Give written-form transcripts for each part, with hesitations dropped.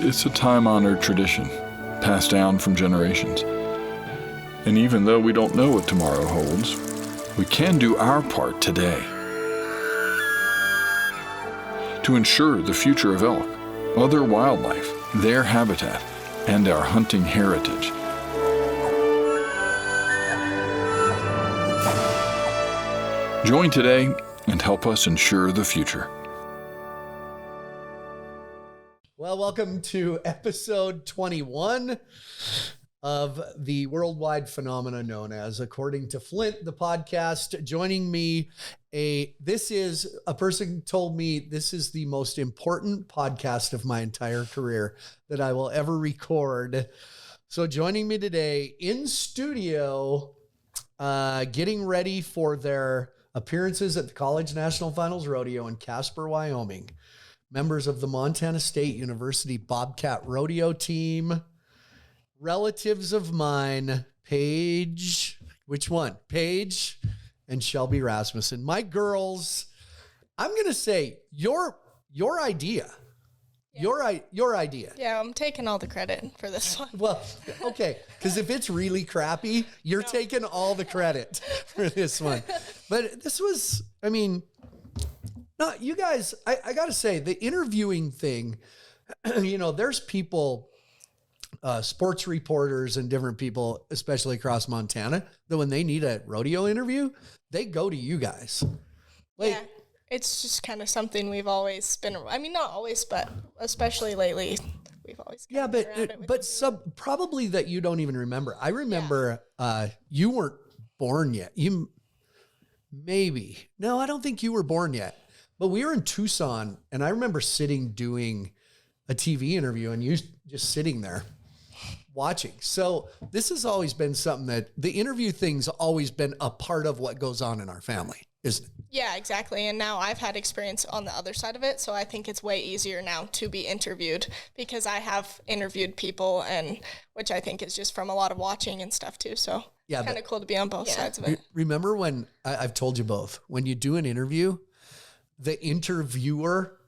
It's a time-honored tradition, passed down from generations. And even though we don't know what tomorrow holds, we can do our part today to ensure the future of elk, other wildlife, their habitat, and our hunting heritage. Join today and help us ensure the future. Well, welcome to episode 21 of the worldwide phenomena known as According to Flint, the podcast. Joining me, this is a person told me this is the most important podcast of my entire career that I will ever record. So joining me today in studio, getting ready for their appearances at the College National Finals Rodeo in Casper, Wyoming. Members of the Montana State University Bobcat Rodeo team, relatives of mine, Paige, which one? Paige and Shelby Rasmussen. My girls, I'm going to say your idea. Yeah. Your idea. Yeah, I'm taking all the credit for this one. Well, okay, because if it's really crappy, you're taking all the credit for this one. But this was, I mean, no, you guys, I got to say, the interviewing thing, you know, there's people, sports reporters and different people, especially across Montana, that when they need a rodeo interview, they go to you guys. Like, yeah, it's just kind of something we've always been, I mean, not always, but especially lately, we've always probably that you don't even remember. I remember you weren't born yet. No, I don't think you were born yet. But we were in Tucson, and I remember doing a TV interview, and you just sitting there watching. So this has always been something that the interview thing's always been a part of what goes on in our family, isn't it? Yeah, exactly. And now I've had experience on the other side of it, so I think it's way easier now to be interviewed because I have interviewed people, and which I think is just from a lot of watching and stuff too. So yeah, kind of cool to be on both sides of it. Remember when I've told you both, when you do an interview, the interviewer,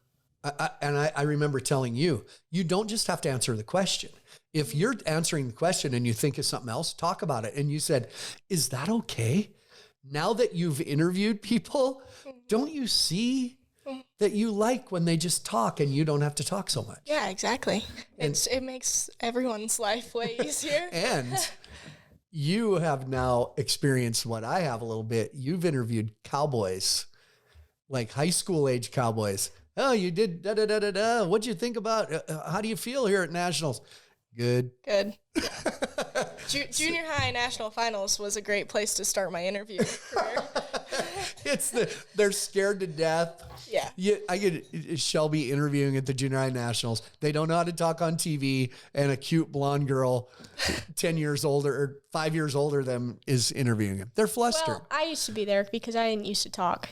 I remember telling you, you don't just have to answer the question. If you're answering the question and you think of something else, talk about it. And you said, is that okay? Now that you've interviewed people, don't you see that you like when they just talk and you don't have to talk so much? Yeah, exactly. It makes everyone's life way easier. And you have now experienced what I have a little bit. You've interviewed cowboys, like high school age cowboys. Oh, you did da-da-da-da-da. What'd you think about, how do you feel here at Nationals? Good. Junior high national finals was a great place to start my interview career. They're scared to death. Yeah. I get Shelby interviewing at the junior high nationals. They don't know how to talk on TV, and a cute blonde girl, 10 years older or 5 years older than them, is interviewing him. They're flustered. Well, I used to be there because I didn't used to talk.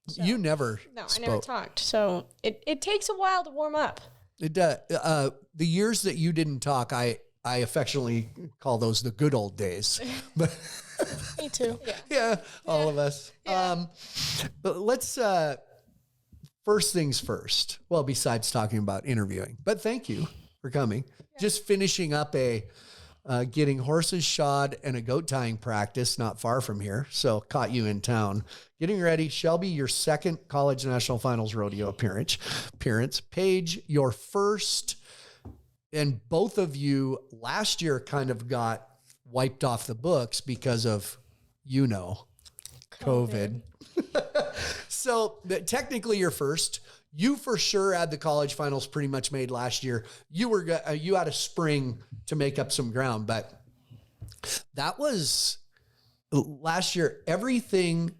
So. You never spoke. I never talked. So it takes a while to warm up. It does. The years that you didn't talk, I affectionately call those the good old days. But me too. Yeah, all of us. Yeah. But let's first things first. Well, besides talking about interviewing, but thank you for coming. Yeah. Just finishing up getting horses shod and a goat tying practice not far from here. So caught you in town. Getting ready. Shelby, your second College National Finals Rodeo appearance. Paige, your first. And both of you last year kind of got wiped off the books because of, COVID. So technically you're first. You for sure had the college finals pretty much made last year. You had a spring to make up some ground, but that was last year. Everything,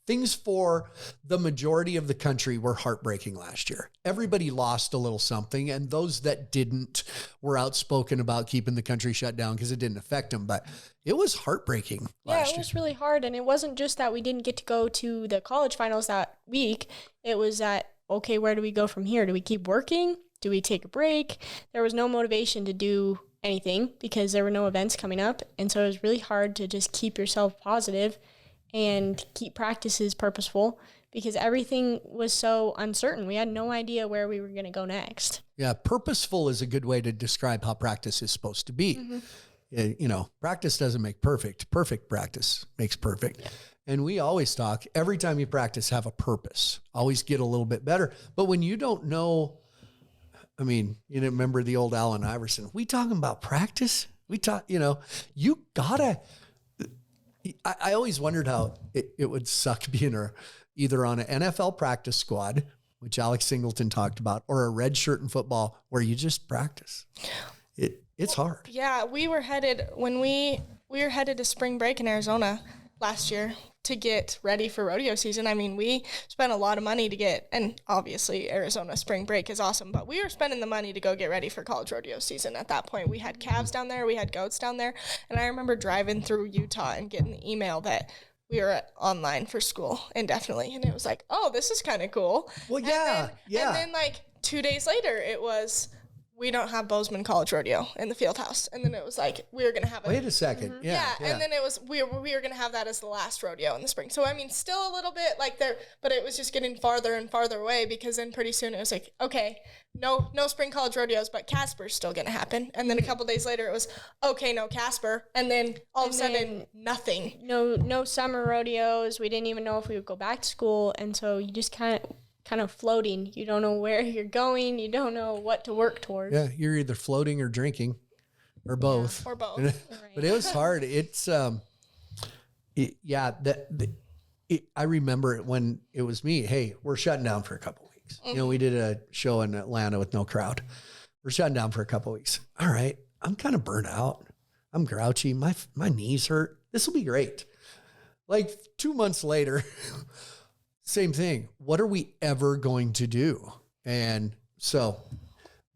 things for the majority of the country were heartbreaking last year. Everybody lost a little something, and those that didn't were outspoken about keeping the country shut down because it didn't affect them. But it was heartbreaking last year. It was really hard, and it wasn't just that we didn't get to go to the college finals that week. It was that, okay, where do we go from here? Do we keep working? Do we take a break? There was no motivation to do anything because there were no events coming up, and so it was really hard to just keep yourself positive and keep practices purposeful because everything was so uncertain. We had no idea where we were going to go next. Yeah, purposeful is a good way to describe how practice is supposed to be. Practice doesn't make perfect. Perfect practice makes perfect. Yeah. And we always talk, every time you practice, have a purpose. Always get a little bit better. But when you don't know, you remember the old Allen Iverson, we talking about practice? We talk, you gotta, I always wondered how it would suck being either on an NFL practice squad, which Alex Singleton talked about, or a red shirt in football where you just practice. It's hard. Yeah, we were headed to spring break in Arizona last year to get ready for rodeo season. We spent a lot of money to get, and obviously Arizona spring break is awesome, but we were spending the money to go get ready for college rodeo season at that point. We had calves down there, we had goats down there, and I remember driving through Utah and getting the email that we were online for school indefinitely, and it was like, oh, this is kind of cool. Well, yeah. And then like 2 days later, it was, we don't have Bozeman College Rodeo in the field house. And then it was like, we were going to have it. Wait a second. Mm-hmm. Yeah. And then it was, we were going to have that as the last rodeo in the spring. So, still a little bit like there, but it was just getting farther and farther away because then pretty soon it was like, okay, no spring college rodeos, but Casper's still going to happen. And then a couple days later it was, okay, no Casper. And then all of a sudden, nothing. No summer rodeos. We didn't even know if we would go back to school. And so you just kind of floating. You don't know where you're going. You don't know what to work towards. Yeah, you're either floating or drinking or both. Yeah, or both. But it was hard. It's, I remember it when it was me. Hey, we're shutting down for a couple of weeks. Mm-hmm. We did a show in Atlanta with no crowd. We're shutting down for a couple of weeks. All right. I'm kind of burnt out. I'm grouchy. My knees hurt. This will be great. Like 2 months later, same thing. What are we ever going to do? And so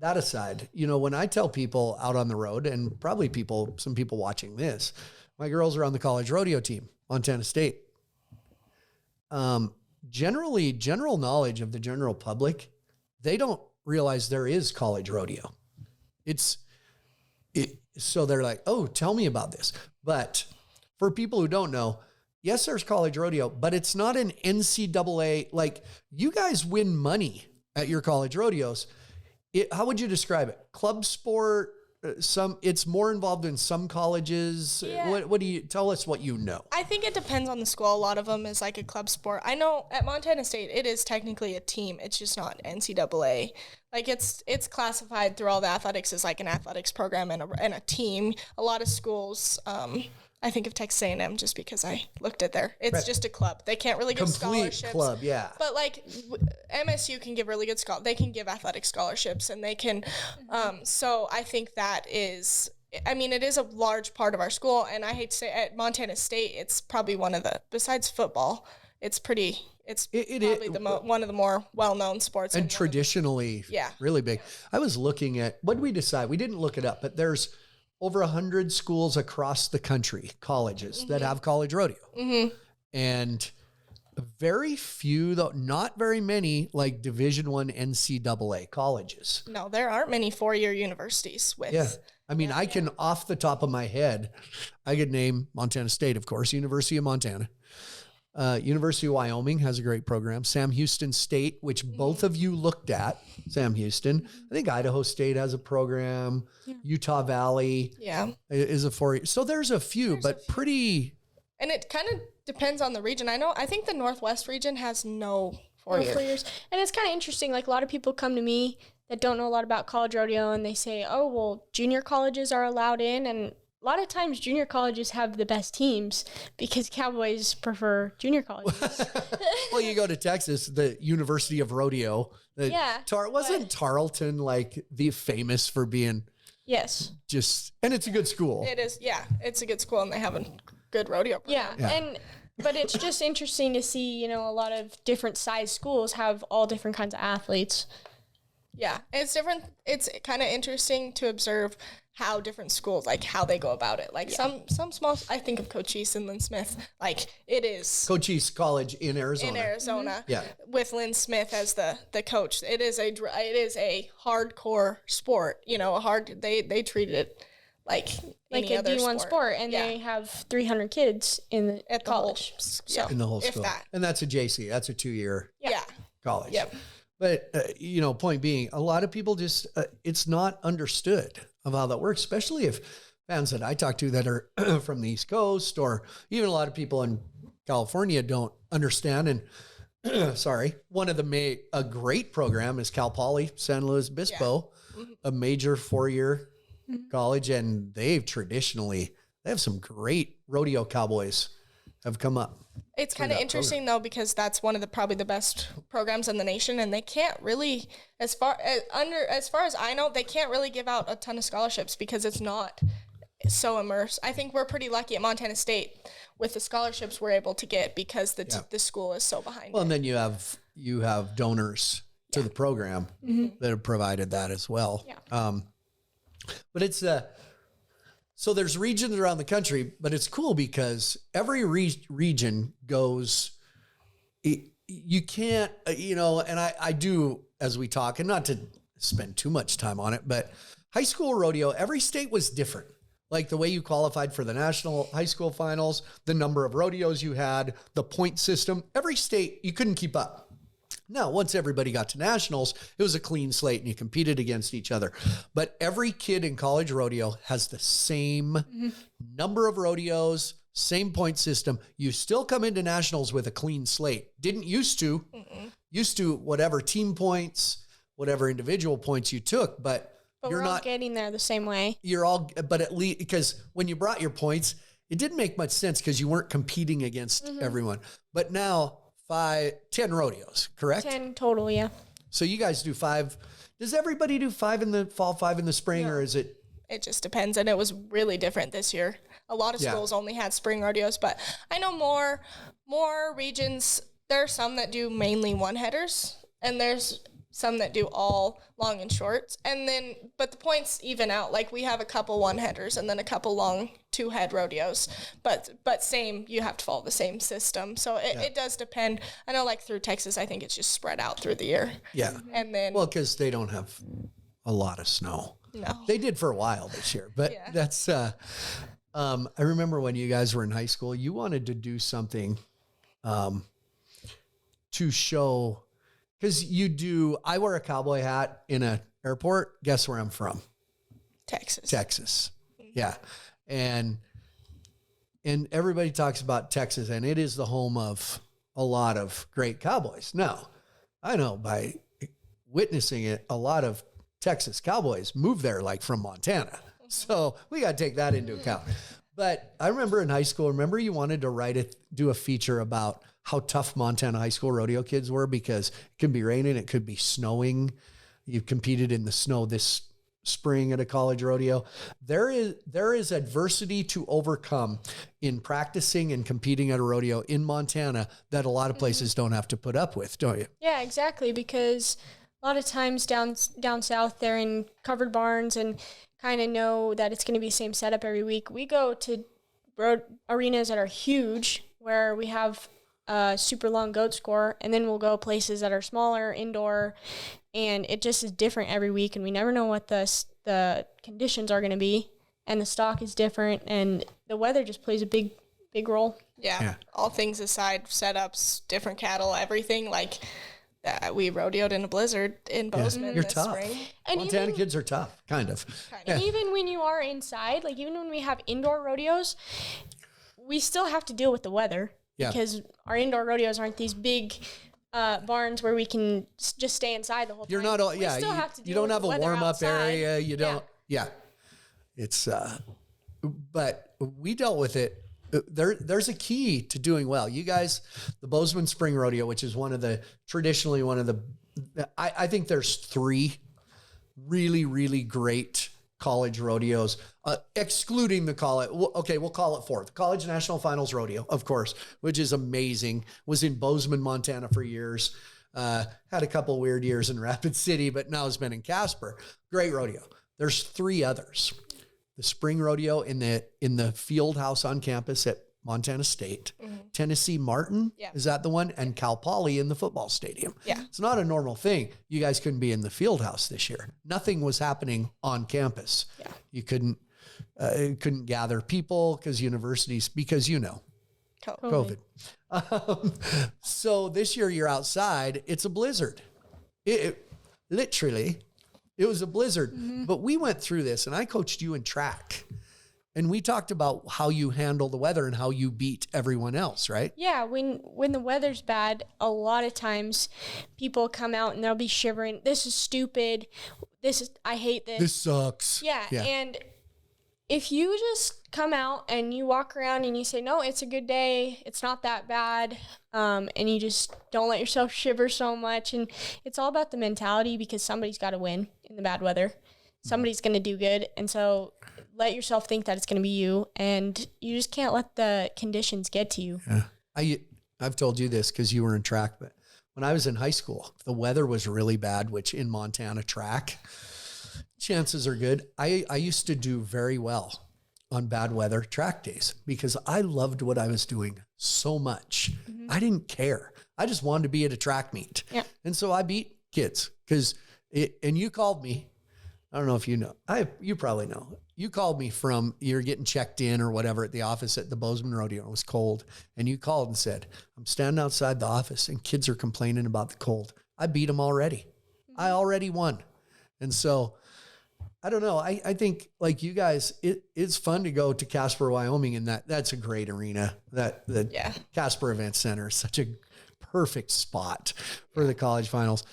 that aside, when I tell people out on the road, and probably some people watching this, my girls are on the college rodeo team, Montana State. Generally, general knowledge of the general public, they don't realize there is college rodeo. So they're like, oh, tell me about this. But for people who don't know, yes, there's college rodeo, but it's not an NCAA. Like, you guys win money at your college rodeos. How would you describe it? Club sport? It's more involved in some colleges. Yeah. What do you tell us what you know? I think it depends on the school. A lot of them is like a club sport. I know at Montana State, it is technically a team. It's just not NCAA. Like it's classified through all the athletics as like an athletics program and a team. A lot of schools, I think of Texas A&M just because I looked at there. It's just a club. They can't really give scholarships. Complete club, yeah. But like MSU can give really good they can give athletic scholarships, and they can. So I think that is. It is a large part of our school, and I hate to say at Montana State, it's probably one of the, besides football, it's probably one of the more well-known sports. And traditionally, really big. I was looking at, what did we decide? We didn't look it up, but there's over 100 schools across the country, colleges that have college rodeo. Mm-hmm. And very few, though, not very many, like Division I NCAA colleges. No, there aren't many four-year universities with. Yeah. I can, off the top of my head, I could name Montana State, of course, University of Montana. University of Wyoming has a great program. Sam Houston State, which both of you looked at, Sam Houston. I think Idaho State has a program. Yeah. Utah Valley is a 4-year. So there's a few, pretty. And it kind of depends on the region. I think the Northwest region has no 4 years. And it's kind of interesting. Like, a lot of people come to me that don't know a lot about college rodeo, and they say, oh, well, junior colleges are allowed in, and a lot of times junior colleges have the best teams because Cowboys prefer junior colleges. Well, you go to Texas, the University of Rodeo. Wasn't Tarleton like the famous for being? Yes. And it's a good school. It is. Yeah. It's a good school, and they have a good rodeo program. Yeah. But it's just interesting to see, a lot of different size schools have all different kinds of athletes. Yeah. It's different. It's kind of interesting to observe how different schools, like how they go about it. Like some small, I think of Cochise and Lynn Smith, like it is. Cochise College in Arizona. Mm-hmm. Yeah. With Lynn Smith as the coach. It is a hardcore sport, they treat it like like any a other D1 sport, and Yeah. they have 300 kids in the At the college. yeah, In the whole if school. that. And that's a JC. That's a 2-year Yeah. college. Yep. But, point being, a lot of people just, it's not understood of how that works, especially if fans that I talk to that are from the East Coast, or even a lot of people in California don't understand. And one of a great program is Cal Poly San Luis Obispo, a major 4-year college. And they have some great rodeo cowboys have come up. It's kind of interesting though, because that's one of probably the best programs in the nation, and they can't really, as far as I know, they can't really give out a ton of scholarships because it's not so immersed. I think we're pretty lucky at Montana State with the scholarships we're able to get because the school is so behind. Well, it. and then you have donors to the program that have provided that as well. Yeah. But it's so there's regions around the country, but it's cool because every region goes. You can't, and I do as we talk, and not to spend too much time on it, but high school rodeo, every state was different. Like the way you qualified for the national high school finals, the number of rodeos you had, the point system, every state, you couldn't keep up. Now, once everybody got to nationals, it was a clean slate and you competed against each other. But every kid in college rodeo has the same number of rodeos, same point system. You still come into nationals with a clean slate. Didn't used to. Used to whatever team points, whatever individual points you took, but you're we're all not getting there the same way. but at least, because when you brought your points, it didn't make much sense because you weren't competing against everyone. But now 10 rodeos, correct? 10 total, yeah. So you guys do 5. Does everybody do 5 in the fall, 5 in the spring, or is it? It just depends, and it was really different this year. A lot of schools only had spring rodeos, but I know more regions. There are some that do mainly one-headers, and there's some that do all long and shorts. And then, but the points even out. Like we have a couple one-headers and then a couple long 2-head rodeos. But same, you have to follow the same system. So it does depend. I know like through Texas, I think it's just spread out through the year. Yeah. And then. Well, because they don't have a lot of snow. No. They did for a while this year, but that's, I remember when you guys were in high school, you wanted to do something to show, because I wear a cowboy hat in an airport. Guess where I'm from? Texas. Yeah. And everybody talks about Texas, and it is the home of a lot of great cowboys. Now, I know by witnessing it, a lot of Texas cowboys moved there like from Montana. So we got to take that into account. But I remember in high school, you wanted to do a feature about how tough Montana high school rodeo kids were, because it could be raining, it could be snowing. You competed in the snow this spring at a college rodeo. There is adversity to overcome in practicing and competing at a rodeo in Montana that a lot of places don't have to put up with, don't you? Yeah, exactly, because a lot of times down south, they're in covered barns and kind of know that it's going to be the same setup every week. We go to road arenas that are huge, where we have a super long goat score, and then we'll go places that are smaller, indoor, and it just is different every week, and we never know what the conditions are going to be, and the stock is different, and the weather just plays a big role. Yeah. All things aside, setups, different cattle, everything, like we rodeoed in a blizzard in Bozeman You're this tough. spring. And Montana kids are tough, kind of. And even when you are inside, like even when we have indoor rodeos, we still have to deal with the weather, because our indoor rodeos aren't these big barns where we can just stay inside the whole time. You're not, you don't have a warm-up area. You don't, It's, but we dealt with it. There's a key to doing well. You guys, the Bozeman Spring Rodeo, which is traditionally one of the, I think there's 3 really, really great college rodeos, excluding we'll call it 4. The College National Finals Rodeo, of course, which is amazing, was in Bozeman, Montana for years. Had a couple weird years in Rapid City, but now has been in Casper. Great rodeo. There's 3 others. The Spring Rodeo in the field house on campus at Montana State, Tennessee Martin, is that the one? And Cal Poly in the football stadium. Yeah. It's not a normal thing. You guys couldn't be in the field house this year. Nothing was happening on campus. Yeah. You couldn't, couldn't gather people because universities, because COVID. So this year you're outside, it's a blizzard. Literally, it was a blizzard. But we went through this, and I coached you in track. And we talked about how you handle the weather and how you beat everyone else, right? Yeah, when the weather's bad, a lot of times people come out and they'll be shivering. This is stupid. I hate this. This sucks. Yeah, and if you just come out and you walk around and you say, no, it's a good day, it's not that bad, and you just don't let yourself shiver so much. And it's all about the mentality, because somebody's got to win in the bad weather. Somebody's going to do good. And so let yourself think that it's going to be you, and you just can't let the conditions get to you. Yeah. I've told you this because you were in track, but when I was in high school, the weather was really bad, which in Montana track, chances are good. I used to do very well on bad weather track days because I loved what I was doing so much. I didn't care. I just wanted to be at a track meet. Yeah. And so I beat kids and you called me. I don't know if you know. You probably know. You called me from, you're getting checked in or whatever at the office at the Bozeman Rodeo. It was cold. And you called and said, I'm standing outside the office and kids are complaining about the cold. I beat them already. I already won. And so, I don't know. I think like you guys, it's fun to go to Casper, Wyoming, and that's a great arena. The Casper Event Center is such a perfect spot for the college finals.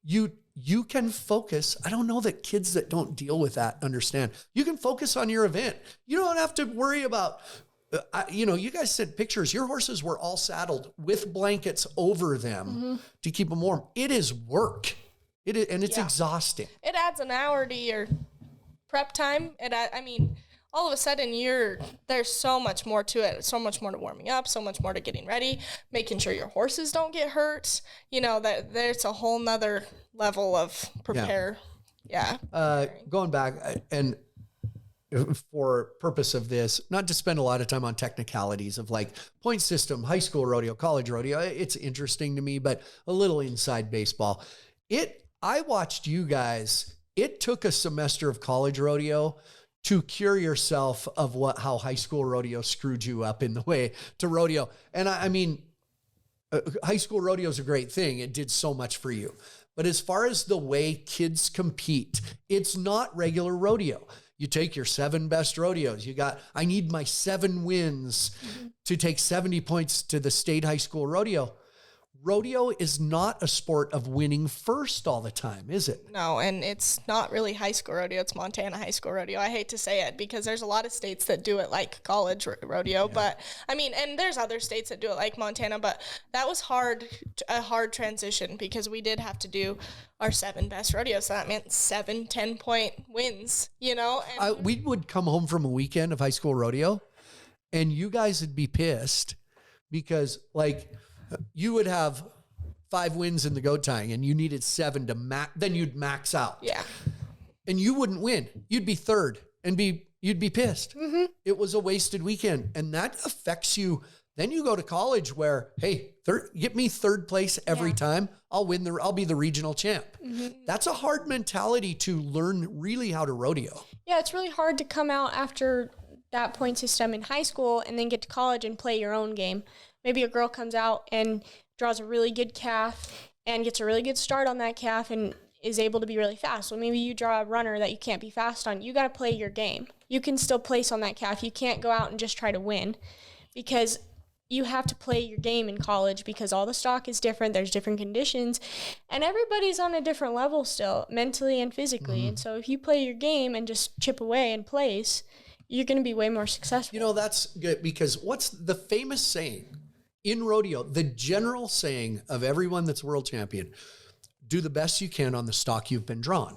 You can focus. I don't know that kids that don't deal with that understand. You can focus on your event. You don't have to worry about, you guys sent pictures. Your horses were all saddled with blankets over them to keep them warm. It is work. And it's exhausting. It adds an hour to your prep time. All of a sudden there's so much more to it, so much more to warming up, so much more to getting ready, making sure your horses don't get hurt. That there's a whole nother level of prepare. Yeah. Going back and for purpose of this, not to spend a lot of time on technicalities of like point system, high school rodeo, college rodeo. It's interesting to me, but a little inside baseball. I watched you guys. It took a semester of college rodeo to cure yourself of how high school rodeo screwed you up in the way to rodeo. And high school rodeo is a great thing. It did so much for you. But as far as the way kids compete, it's not regular rodeo. You take your 7 best rodeos. I need my 7 wins to take 70 points to the state high school rodeo. Rodeo is not a sport of winning first all the time, is it? No, and it's not really high school rodeo. It's Montana high school rodeo. I hate to say it because there's a lot of states that do it like college rodeo, but and there's other states that do it like Montana, but that was a hard transition because we did have to do our 7 best rodeos. So that meant 7 10-point wins, And we would come home from a weekend of high school rodeo and you guys would be pissed because you would have 5 wins in the goat tying and you needed 7 to max, then you'd max out. Yeah. And you wouldn't win. You'd be third and you'd be pissed. It was a wasted weekend and that affects you. Then you go to college where, hey, get me 3rd place every time. I'll be the regional champ. That's a hard mentality to learn really how to rodeo. Yeah. It's really hard to come out after that point system in high school and then get to college and play your own game. Maybe a girl comes out and draws a really good calf and gets a really good start on that calf and is able to be really fast. So maybe you draw a runner that you can't be fast on. You got to play your game. You can still place on that calf. You can't go out and just try to win because you have to play your game in college because all the stock is different. There's different conditions and everybody's on a different level still, mentally and physically. And so if you play your game and just chip away and place, you're going to be way more successful. That's good because what's the famous saying? In rodeo, the general saying of everyone that's world champion, do the best you can on the stock you've been drawn.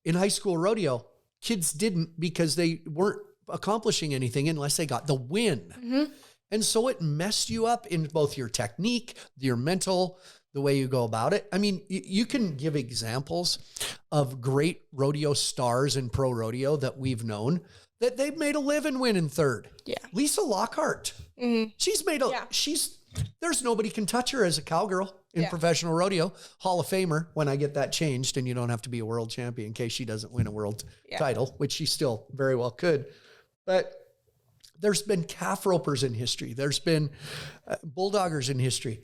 In high school rodeo, kids didn't because they weren't accomplishing anything unless they got the win. And so it messed you up in both your technique, your mental, the way you go about it. You can give examples of great rodeo stars in pro rodeo that we've known that they've made a living winning 3rd. Yeah. Lisa Lockhart. She's made she's there's nobody can touch her as a cowgirl in professional rodeo. Hall of Famer when I get that changed, and you don't have to be a world champion in case she doesn't win a world title, which she still very well could. But there's been calf ropers in history. There's been bulldoggers in history.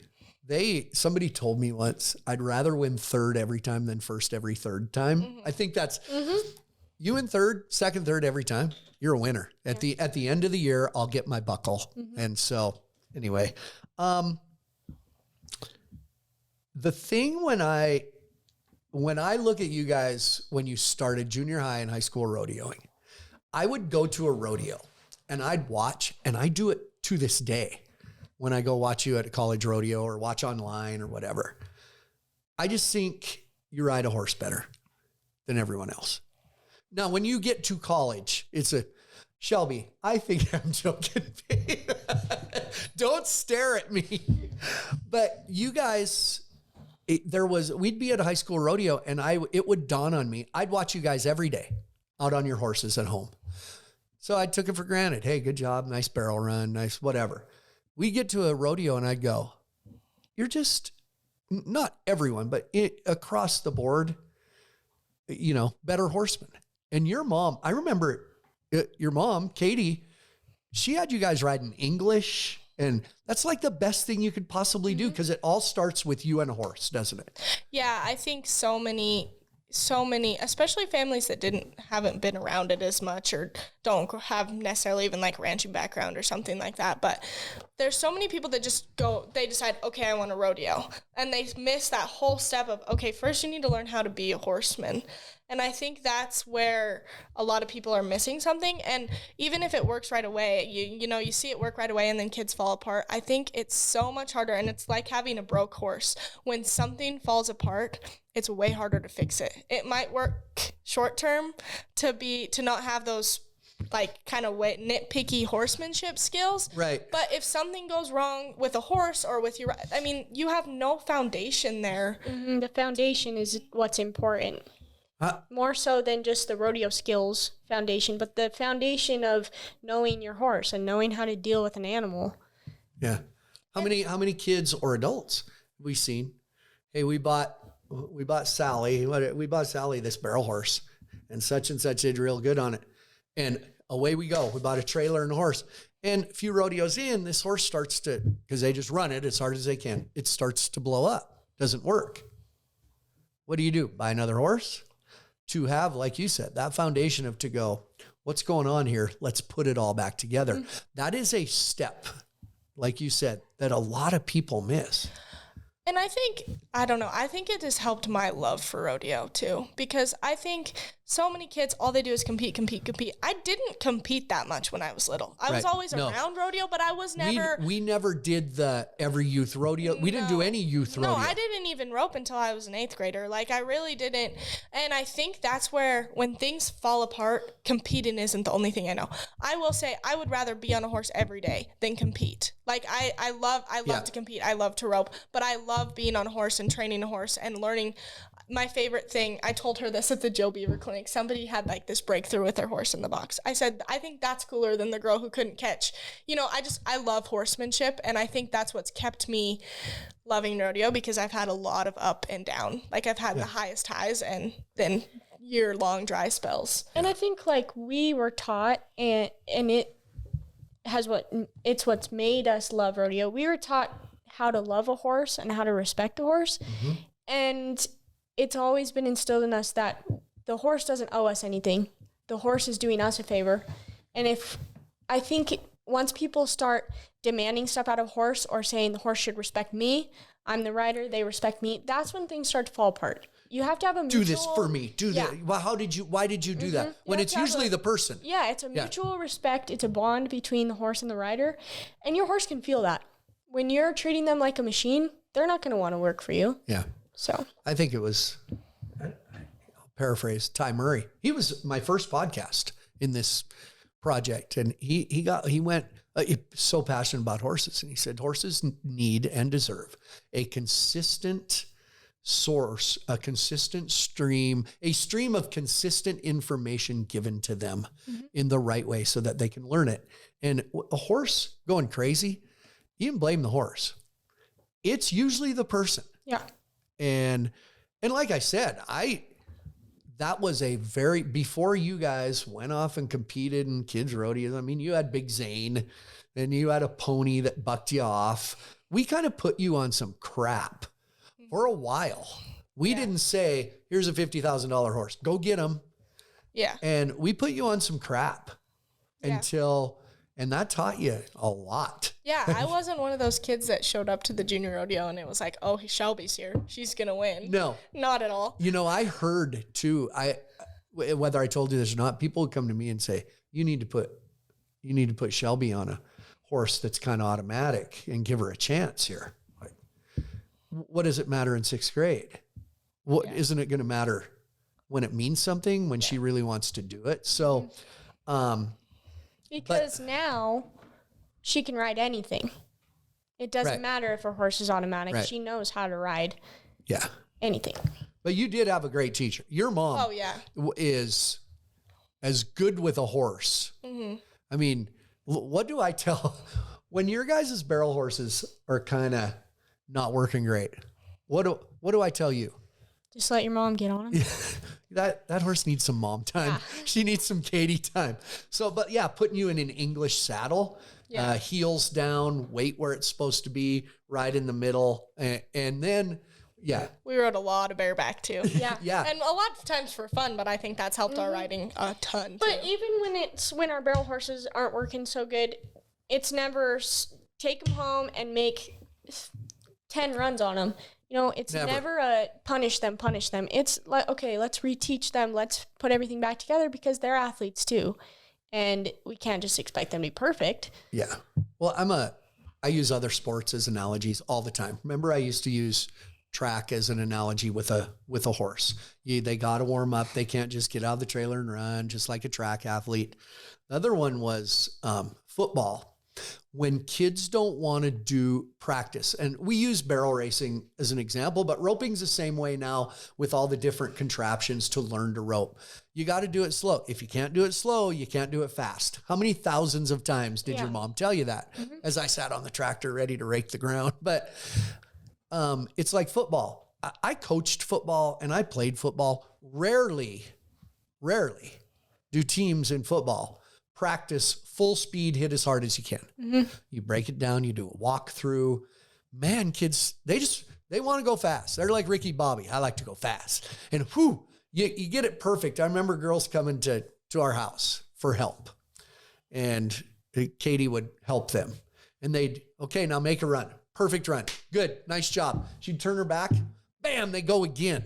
Somebody told me once, I'd rather win third every time than first every third time. Mm-hmm. I think that's you win third, second, third every time. You're a winner. At the end of the year, I'll get my buckle. Mm-hmm. And so anyway, the thing when I look at you guys, when you started junior high and high school rodeoing, I would go to a rodeo and I'd watch, and I do it to this day. When I go watch you at a college rodeo or watch online or whatever, I just think you ride a horse better than everyone else. Now, when you get to college, it's Shelby, I think I'm joking. Don't stare at me. But you guys, we'd be at a high school rodeo and it would dawn on me. I'd watch you guys every day out on your horses at home. So I took it for granted. Hey, good job. Nice barrel run. Nice whatever. We get to a rodeo and I'd go, you're just, not everyone, but across the board, better horsemen. And your mom, I remember your mom, Katie, she had you guys riding English. And that's like the best thing you could possibly do because it all starts with you and a horse, doesn't it? Yeah, I think so many, especially families that haven't been around it as much or don't have necessarily even like ranching background or something like that. But there's so many people that just they decide, okay, I want a rodeo. And they miss that whole step of, okay, first you need to learn how to be a horseman. And I think that's where a lot of people are missing something. And even if it works right away, you see it work right away and then kids fall apart. I think it's so much harder. And it's like having a broke horse. When something falls apart, it's way harder to fix it. It might work short term to not have those like kind of nitpicky horsemanship skills. Right. But if something goes wrong with a horse or with you have no foundation there. Mm-hmm. The foundation is what's important. More so than just the rodeo skills foundation, but the foundation of knowing your horse and knowing how to deal with an animal. Yeah. How many kids or adults have we seen? Hey, we bought Sally. We bought Sally this barrel horse, and such did real good on it. And away we go. We bought a trailer and a horse. And a few rodeos in, this horse starts to, because they just run it as hard as they can, it starts to blow up. Doesn't work. What do? Buy another horse? To have, like you said, that foundation of to go, what's going on here? Let's put it all back together. Mm-hmm. That is a step, like you said, that a lot of people miss. And I think it has helped my love for rodeo too, because I think so many kids, all they do is compete. I didn't compete that much when I was little. I was always around rodeo, but I was never. We never did the every youth rodeo. We didn't do any youth rodeo. No, I didn't even rope until I was an 8th grader. Like I really didn't. And I think that's where when things fall apart, competing isn't the only thing I know. I will say I would rather be on a horse every day than compete. Like I love to compete. I love to rope, but I love being on a horse and training a horse and learning. My favorite thing, I told her this at the Joe Beaver Clinic. Somebody had like this breakthrough with their horse in the box. I said, I think that's cooler than the girl who couldn't catch. I love horsemanship, and I think that's what's kept me loving rodeo because I've had a lot of up and down. Like I've had the highest highs and then year-long dry spells. And I think like we were taught, and it's what's made us love rodeo. We were taught how to love a horse and how to respect a horse. Mm-hmm. And it's always been instilled in us that the horse doesn't owe us anything. The horse is doing us a favor. And I think once people start demanding stuff out of a horse or saying the horse should respect me, I'm the rider, they respect me, that's when things start to fall apart. You have to have a mutual... Do this for me. That. Well, why did you do that? When it's usually the person. Yeah, it's a mutual respect. It's a bond between the horse and the rider. And your horse can feel that. When you're treating them like a machine, they're not going to want to work for you. Yeah. So I think it was, I'll paraphrase, Ty Murray. He was my first podcast in this project. And he went so passionate about horses. And he said, horses need and deserve a consistent source, a consistent stream, a stream of consistent information given to them in the right way so that they can learn it. And a horse going crazy, you can blame the horse. It's usually the person. Yeah. And like I said, that was before you guys went off and competed in kids rodeos. I mean, you had Big Zane and you had a pony that bucked you off. We kind of put you on some crap for a while. We didn't say, here's a $50,000 horse, go get him. Yeah. And we put you on some crap and that taught you a lot. Yeah, I wasn't one of those kids that showed up to the junior rodeo and it was like, oh, Shelby's here, she's going to win. No. Not at all. You know, I heard too, whether I told you this or not, people would come to me and say, you need to put Shelby on a horse that's kind of automatic and give her a chance here. Like, what does it matter in 6th grade? Isn't it going to matter when it means something, when she really wants to do it? So, because now she can ride anything. It doesn't matter if her horse is automatic. Right. She knows how to ride anything. But you did have a great teacher. Your mom is as good with a horse. Mm-hmm. I mean, what do I tell when your guys' barrel horses are kind of not working great? What do I tell you? Just let your mom get on him. That horse needs some mom time. Yeah. She needs some Katie time. So, but yeah, putting you in an English saddle, heels down, weight where it's supposed to be, right in the middle. And then, we rode a lot of bareback too. Yeah. And a lot of times for fun, but I think that's helped our riding a ton But even when our barrel horses aren't working so good, it's never take them home and make 10 runs on them. You know, it's never a punish them. It's like, okay, let's reteach them. Let's put everything back together because they're athletes too. And we can't just expect them to be perfect. Yeah. Well, I use other sports as analogies all the time. Remember, I used to use track as an analogy with a horse. They got to warm up. They can't just get out of the trailer and run just like a track athlete. The other one was football. When kids don't want to do practice, and we use barrel racing as an example, but roping's the same way now with all the different contraptions to learn to rope. You got to do it slow. If you can't do it slow, you can't do it fast. How many thousands of times did your mom tell you that as I sat on the tractor ready to rake the ground? But it's like football. I coached football and I played football. Rarely do teams in football practice full speed, hit as hard as you can. Mm-hmm. You break it down, you do a walk through. Man, kids, they want to go fast. They're like Ricky Bobby. I like to go fast. And you get it perfect. I remember girls coming to our house for help. And Katie would help them. And okay, now make a run. Perfect run. Good. Nice job. She'd turn her back. Bam, they go again.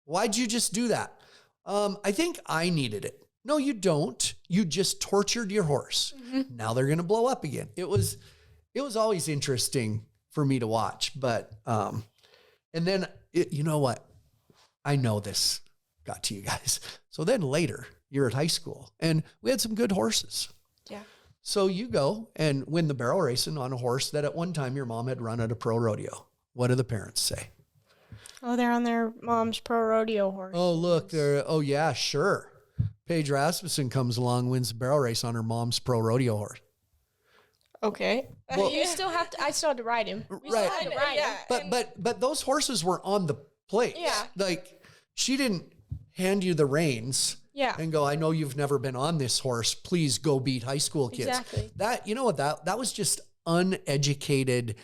Why'd you just do that? I think I needed it. No, you don't. You just tortured your horse. Mm-hmm. Now they're going to blow up again. It was always interesting for me to watch, but, and then you know what? I know this got to you guys. So then later you're at high school and we had some good horses. Yeah. So you go and win the barrel racing on a horse that at one time your mom had run at a pro rodeo. What do the parents say? Oh, they're on their mom's pro rodeo horse. Oh, look, oh yeah, sure. Paige Rasmussen comes along, wins the barrel race on her mom's pro rodeo horse. Okay. Well, I still had to ride him. Right. Still had to ride him. But those horses were on the place. Yeah. Like she didn't hand you the reins and go, I know you've never been on this horse. Please go beat high school kids. Exactly. That, you know what, that was just uneducated.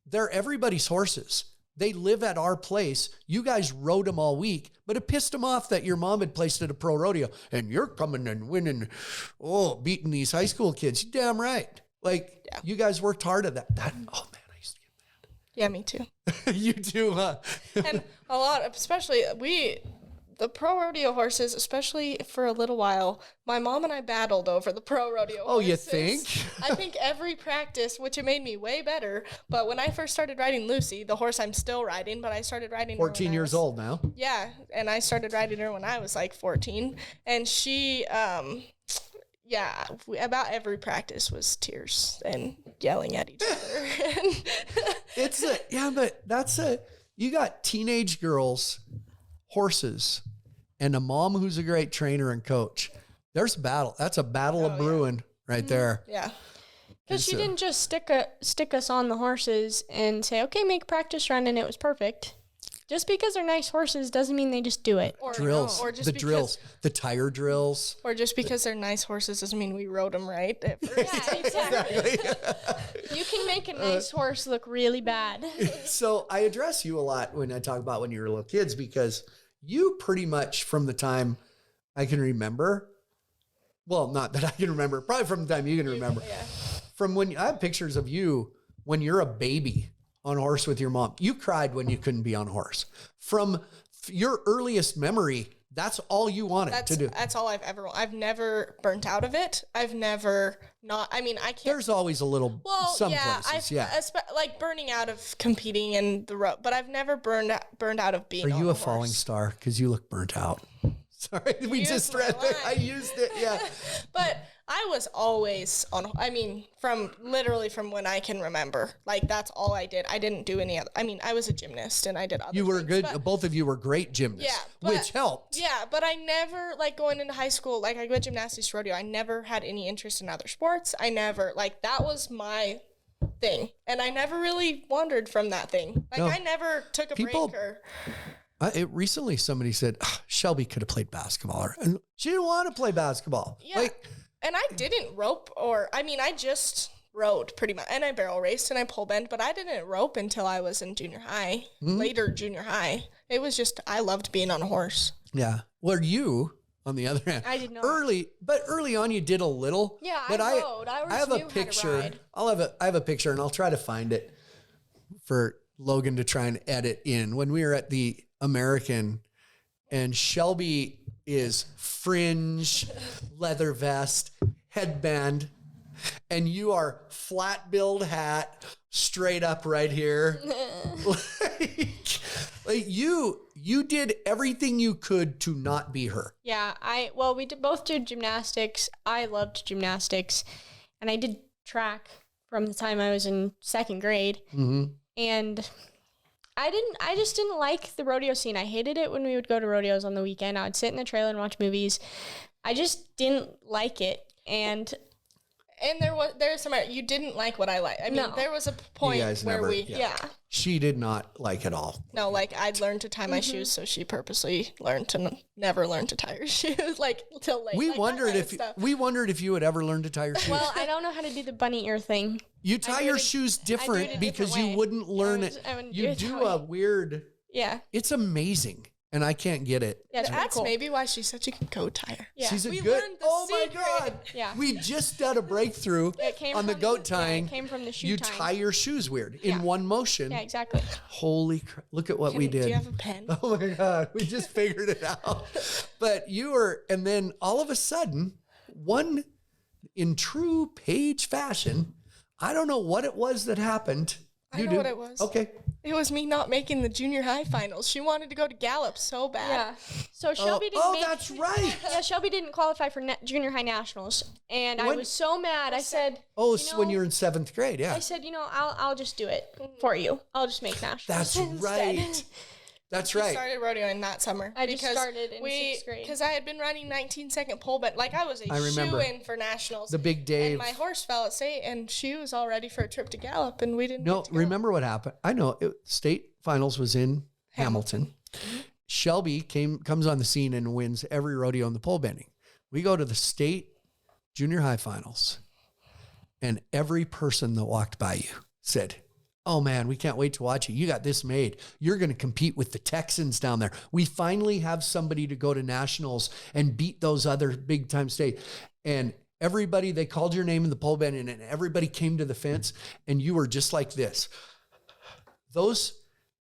They're everybody's horses. They live at our place. You guys rode them all week, but it pissed them off that your mom had placed at a pro rodeo and you're coming and winning, beating these high school kids. You're damn right. Like you guys worked hard at that. Oh man, I used to get mad. Yeah, me too. You do, huh? And a lot of, especially the pro rodeo horses, especially for a little while, my mom and I battled over the pro rodeo horses. Oh, you think? I think every practice, which it made me way better. But when I first started riding Lucy, the horse I'm still riding, but I started riding her 14 years old now. Yeah, and I started riding her when I was like 14. And she, about every practice was tears and yelling at each other. You got teenage girls, horses, and a mom who's a great trainer and coach. There's a battle. That's a battle of brewing right there. Yeah. Because she didn't just stick us on the horses and say, okay, make a practice run, and it was perfect. Just because they're nice horses doesn't mean they just do it. Or Drills, or just the because, drills, the tire drills. Or just because they're nice horses doesn't mean we rode them right at first. Yeah, exactly. You can make a nice horse look really bad. So I address you a lot when I talk about when you were little kids, because you pretty much from the time I can remember, well, not that I can remember, probably from the time you can remember, from when I have pictures of you when you're a baby on a horse with your mom. You cried when you couldn't be on a horse. From your earliest memory, that's all you wanted to do. That's all I've never burnt out of it. I've never not, I mean, I can't. There's always a little, some places, like burning out of competing in the road, but I've never burned out of being Are on you a a falling horse. star? Because you look burnt out. Sorry, we Use just my read that. I line. used it, yeah. But I was always from when I can remember. Like, that's all I did. I didn't do any other. I mean, I was a gymnast and I did other You were things, good. but- Both of you were great gymnasts, Yeah, which helped. Yeah, but I never, like, going into high school, like, I went gymnastics rodeo. I never had any interest in other sports. I never, like, that was my thing. And I never really wandered from that thing. Like, No. I never took a People- break or... Recently, somebody said, Shelby could have played basketball. And she didn't want to play basketball. Yeah. And I didn't rope I just rode pretty much. And I barrel raced and I pole bend, but I didn't rope until I was in junior high, later junior high. It was just, I loved being on a horse. Yeah. Where you, on the other hand, I did not. Early on, you did a little. Yeah, but I rode. I have knew a how to picture. ride. I have a picture, and I'll try to find it for Logan to try and edit in. When we were at the American, and Shelby is fringe, leather vest, headband, and you are flat billed hat, straight up right here. like you did everything you could to not be her. Yeah, we both did gymnastics. I loved gymnastics, and I did track from the time I was in second grade. Mm-hmm. And I just didn't like the rodeo scene. I hated it when we would go to rodeos on the weekend. I would sit in the trailer and watch movies. I just didn't like it. And there's some, you didn't like what I like. I mean, No. there was a point guys where never- yeah. She did not like it all. No, like, I'd learned to tie my shoes, so she purposely learned to never learn to tie her shoes, like, till late. We like, wondered that kind of stuff. we wondered if you would ever learn to tie your shoes. well, I don't know how to do the bunny ear thing. You tie do your it a- shoes I do it a different different because you way. wouldn't learn it. I wouldn't do You it do that a way. weird. Yeah. It's amazing, and I can't get it. Yeah, it's pretty That's cool. maybe why she's such a good goat tire. Yeah. She's a We good. learned the Oh my secret. God! Yeah. We just got a breakthrough It came on the from- goat yeah, it tying. came from the shoe You tying. tie your shoes weird in Yeah. one motion. Yeah, exactly. Holy crap! Look at what we did. Do you have a pen? Oh my God, we just figured it out. But you were, and then all of a sudden, one in true Paige fashion, I don't know what it was that happened. I You know do? what it was. Okay. It was me not making the junior high finals. She wanted to go to Gallup so bad. Yeah. So Shelby didn't make... that's right. Yeah, Shelby didn't qualify for junior high nationals. And I When- was so mad. I said... Oh, you it's when know, you were in 7th grade, yeah. I said, I'll just do it for you. I'll just make nationals. That's instead. right. That's I right. started rodeoing that summer. I just because started in 6th grade. Because I had been running 19-second pole bend. Like, I was a I remember. shoe-in for nationals. The big Dave. And my horse fell at state, and she was all ready for a trip to Gallup, and we didn't No, get to go. remember what happened? I know. State finals was in Hamilton. Shelby comes on the scene and wins every rodeo in the pole bending. We go to the state junior high finals, and every person that walked by you said, "Oh man, we can't wait to watch you. You got this made. You're going to compete with the Texans down there. We finally have somebody to go to nationals and beat those other big time state." And everybody, they called your name in the pole bending, and everybody came to the fence, and you were just like this.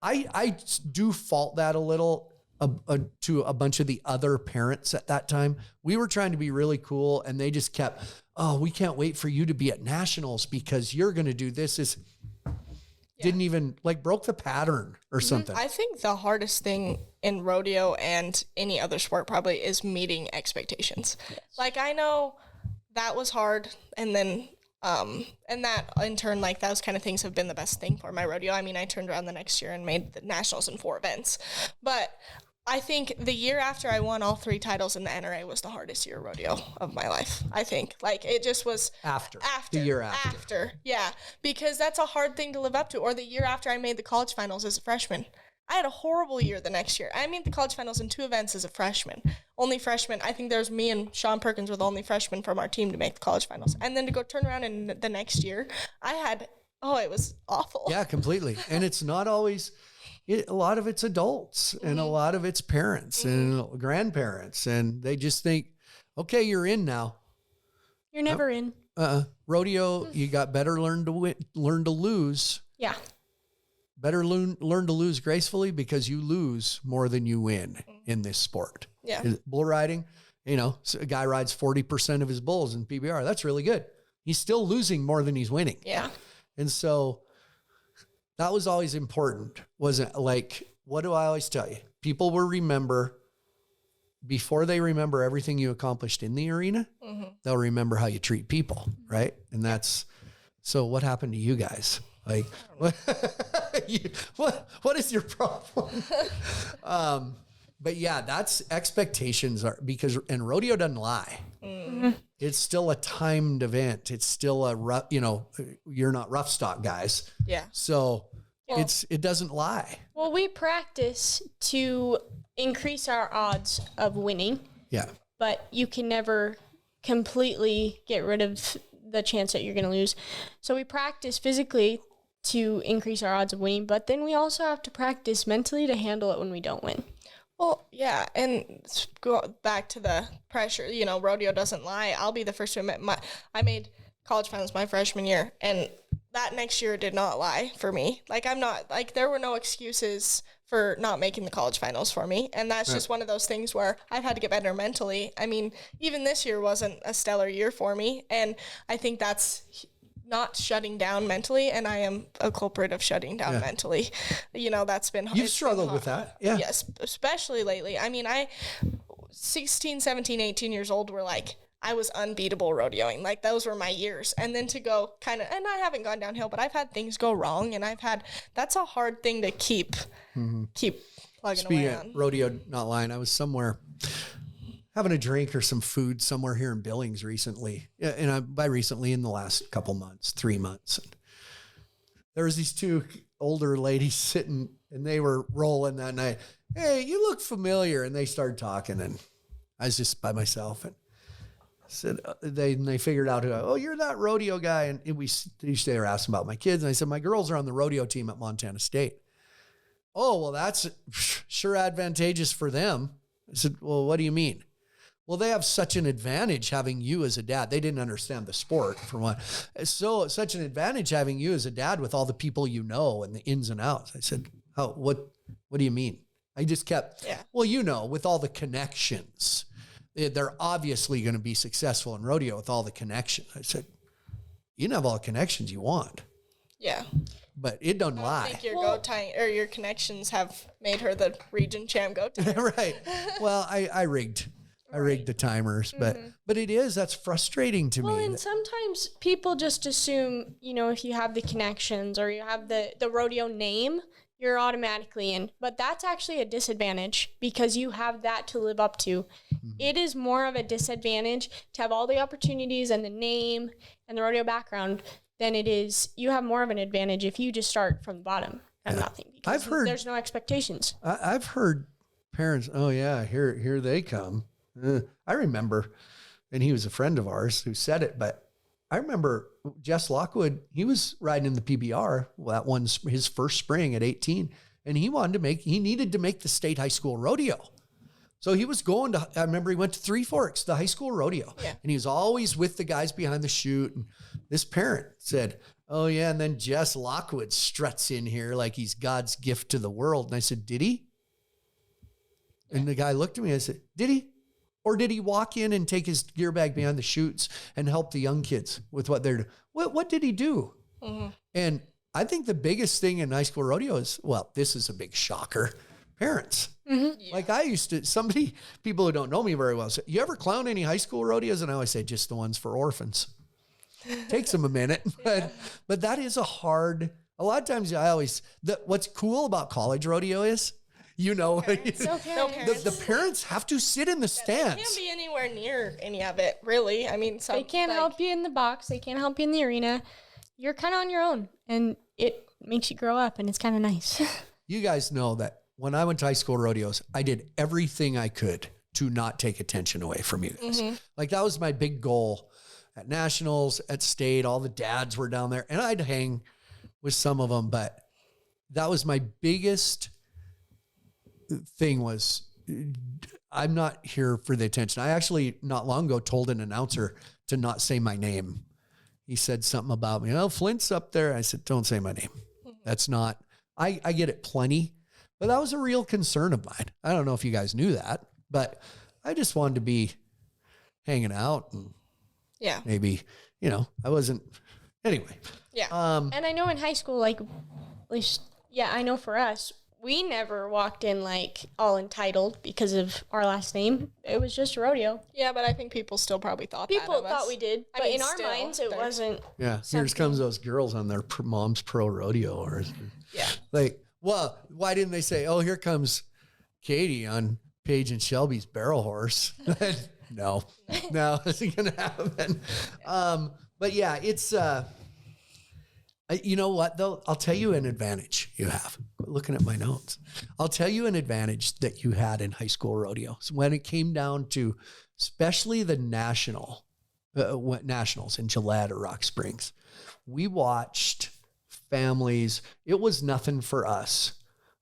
I do fault that a little to a bunch of the other parents at that time. We were trying to be really cool, and they just kept, "Oh, we can't wait for you to be at nationals because you're going to do this." Didn't even broke the pattern or something. I think the hardest thing in rodeo and any other sport probably is meeting expectations. Yes. Like, I know that was hard, and then and that in turn, like, those kind of things have been the best thing for my rodeo. I mean, I turned around the next year and made the nationals in 4 events, but I think the year after I won all 3 titles in the NRA was the hardest year rodeo of my life. I think like it just was the year after. Yeah, because that's a hard thing to live up to. Or the year after I made the college finals as a freshman. I had a horrible year the next year. I made the college finals in 2 events as a freshman. Only freshman. I think there's me and Sean Perkins were the only freshmen from our team to make the college finals. And then to go turn around in the next year, it was awful. Yeah, completely. And it's not always, a lot of it's adults and a lot of it's parents and grandparents. And they just think, okay, you're in now. You're never in. Rodeo, you got better learn to lose. Yeah. Better learn to lose gracefully because you lose more than you win in this sport. Yeah. Bull riding, so a guy rides 40% of his bulls in PBR. That's really good. He's still losing more than he's winning. Yeah. And so that was always important. Wasn't like, what do I always tell you? People will remember before they remember everything you accomplished in the arena, they'll remember how you treat people. Right. And so what happened to you guys? Like, what is your problem? But yeah, that's expectations and rodeo doesn't lie. It's still a timed event. It's still you're not rough stock guys. Yeah. So it doesn't lie. Well, we practice to increase our odds of winning. Yeah. But you can never completely get rid of the chance that you're going to lose. So we practice physically to increase our odds of winning, but then we also have to practice mentally to handle it when we don't win. Well, yeah, and go back to the pressure, rodeo doesn't lie. I'll be the first to admit I made college finals my freshman year, and that next year did not lie for me. Like, there were no excuses for not making the college finals for me, and that's just one of those things where I've had to get better mentally. I mean, even this year wasn't a stellar year for me, and I think that's not shutting down mentally, and I am a culprit of shutting down mentally. That's been hard. You've struggled with that. Yeah. Yes, especially lately. I mean, 16, 17, 18 years old were like, I was unbeatable rodeoing. Like, those were my years. And then to go and I haven't gone downhill, but I've had things go wrong, and that's a hard thing to keep plugging away on. Rodeo not lying. I was somewhere having a drink or some food somewhere here in Billings recently. And by recently, in the last couple months, 3 months. And there was these 2 older ladies sitting, and they were rolling that night. Hey, you look familiar. And they started talking, and I was just by myself. And said they figured out, you're that rodeo guy. And they were asking about my kids. And I said, my girls are on the rodeo team at Montana State. Oh, well, that's sure advantageous for them. I said, well, what do you mean? Well, they have such an advantage having you as a dad. They didn't understand the sport, for one. So such an advantage having you as a dad with all the people you know and the ins and outs. I said, what do you mean? I just kept, well, with all the connections, they're obviously going to be successful in rodeo with all the connections. I said, you can have all the connections you want. Yeah. But it doesn't lie. I think your connections have made her the region champ goat tying. Right. Well, I rigged the timers, but that's frustrating to me. Well, and sometimes people just assume, if you have the connections or you have the rodeo name, you're automatically in. But that's actually a disadvantage because you have that to live up to. It is more of a disadvantage to have all the opportunities and the name and the rodeo background than it is. You have more of an advantage if you just start from the bottom and nothing. Because I've heard there's no expectations. I've heard parents, oh yeah, here they come. I remember, and he was a friend of ours who said it, but I remember Jess Lockwood, he was riding in the PBR his first spring at 18, and he needed to make the state high school rodeo. So he was I remember he went to Three Forks, the high school rodeo, and he was always with the guys behind the chute. And this parent said, oh yeah. And then Jess Lockwood struts in here like he's God's gift to the world. And I said, did he? And the guy looked at me and I said, did he? Or did he walk in and take his gear bag behind the chutes and help the young kids with what they're doing? What did he do? And I think the biggest thing in high school rodeo is, this is a big shocker, parents. Like people who don't know me very well say, you ever clown any high school rodeos? And I always say, just the ones for orphans. Takes them a minute, but that is a lot of times what's cool about college rodeo is You know, No parents. the parents have to sit in the They stands. can't be anywhere near any of it, really. I mean, They can't help you in the box. They can't help you in the arena. You're kind of on your own, and it makes you grow up, and it's kind of nice. You guys know that when I went to high school rodeos, I did everything I could to not take attention away from you guys. Like that was my big goal at nationals, at state. All the dads were down there, and I'd hang with some of them, but that was my biggest thing was I'm not here for the attention. I actually not long ago told an announcer to not say my name. He said something about me. Oh, Flint's up there. I said, don't say my name. That's not, I get it plenty, but that was a real concern of mine. I don't know if you guys knew that, but I just wanted to be hanging out and maybe, I wasn't, anyway. Yeah. And I know in high school, like, at least, I know for us, we never walked in like all entitled because of our last name. It was just rodeo. Yeah, but I think people still probably thought People that of thought us. we did, but in our minds, it wasn't. Yeah, here comes those girls on their mom's pro rodeo. Or like, well, why didn't they say, oh, here comes Katie on Paige and Shelby's barrel horse? No, it isn't going to happen. But yeah, it's, you know what, though? I'll tell you an advantage you have. Looking at my notes. I'll tell you an advantage that you had in high school rodeos when it came down to especially the nationals in Gillette or Rock Springs. We watched families. It was nothing for us.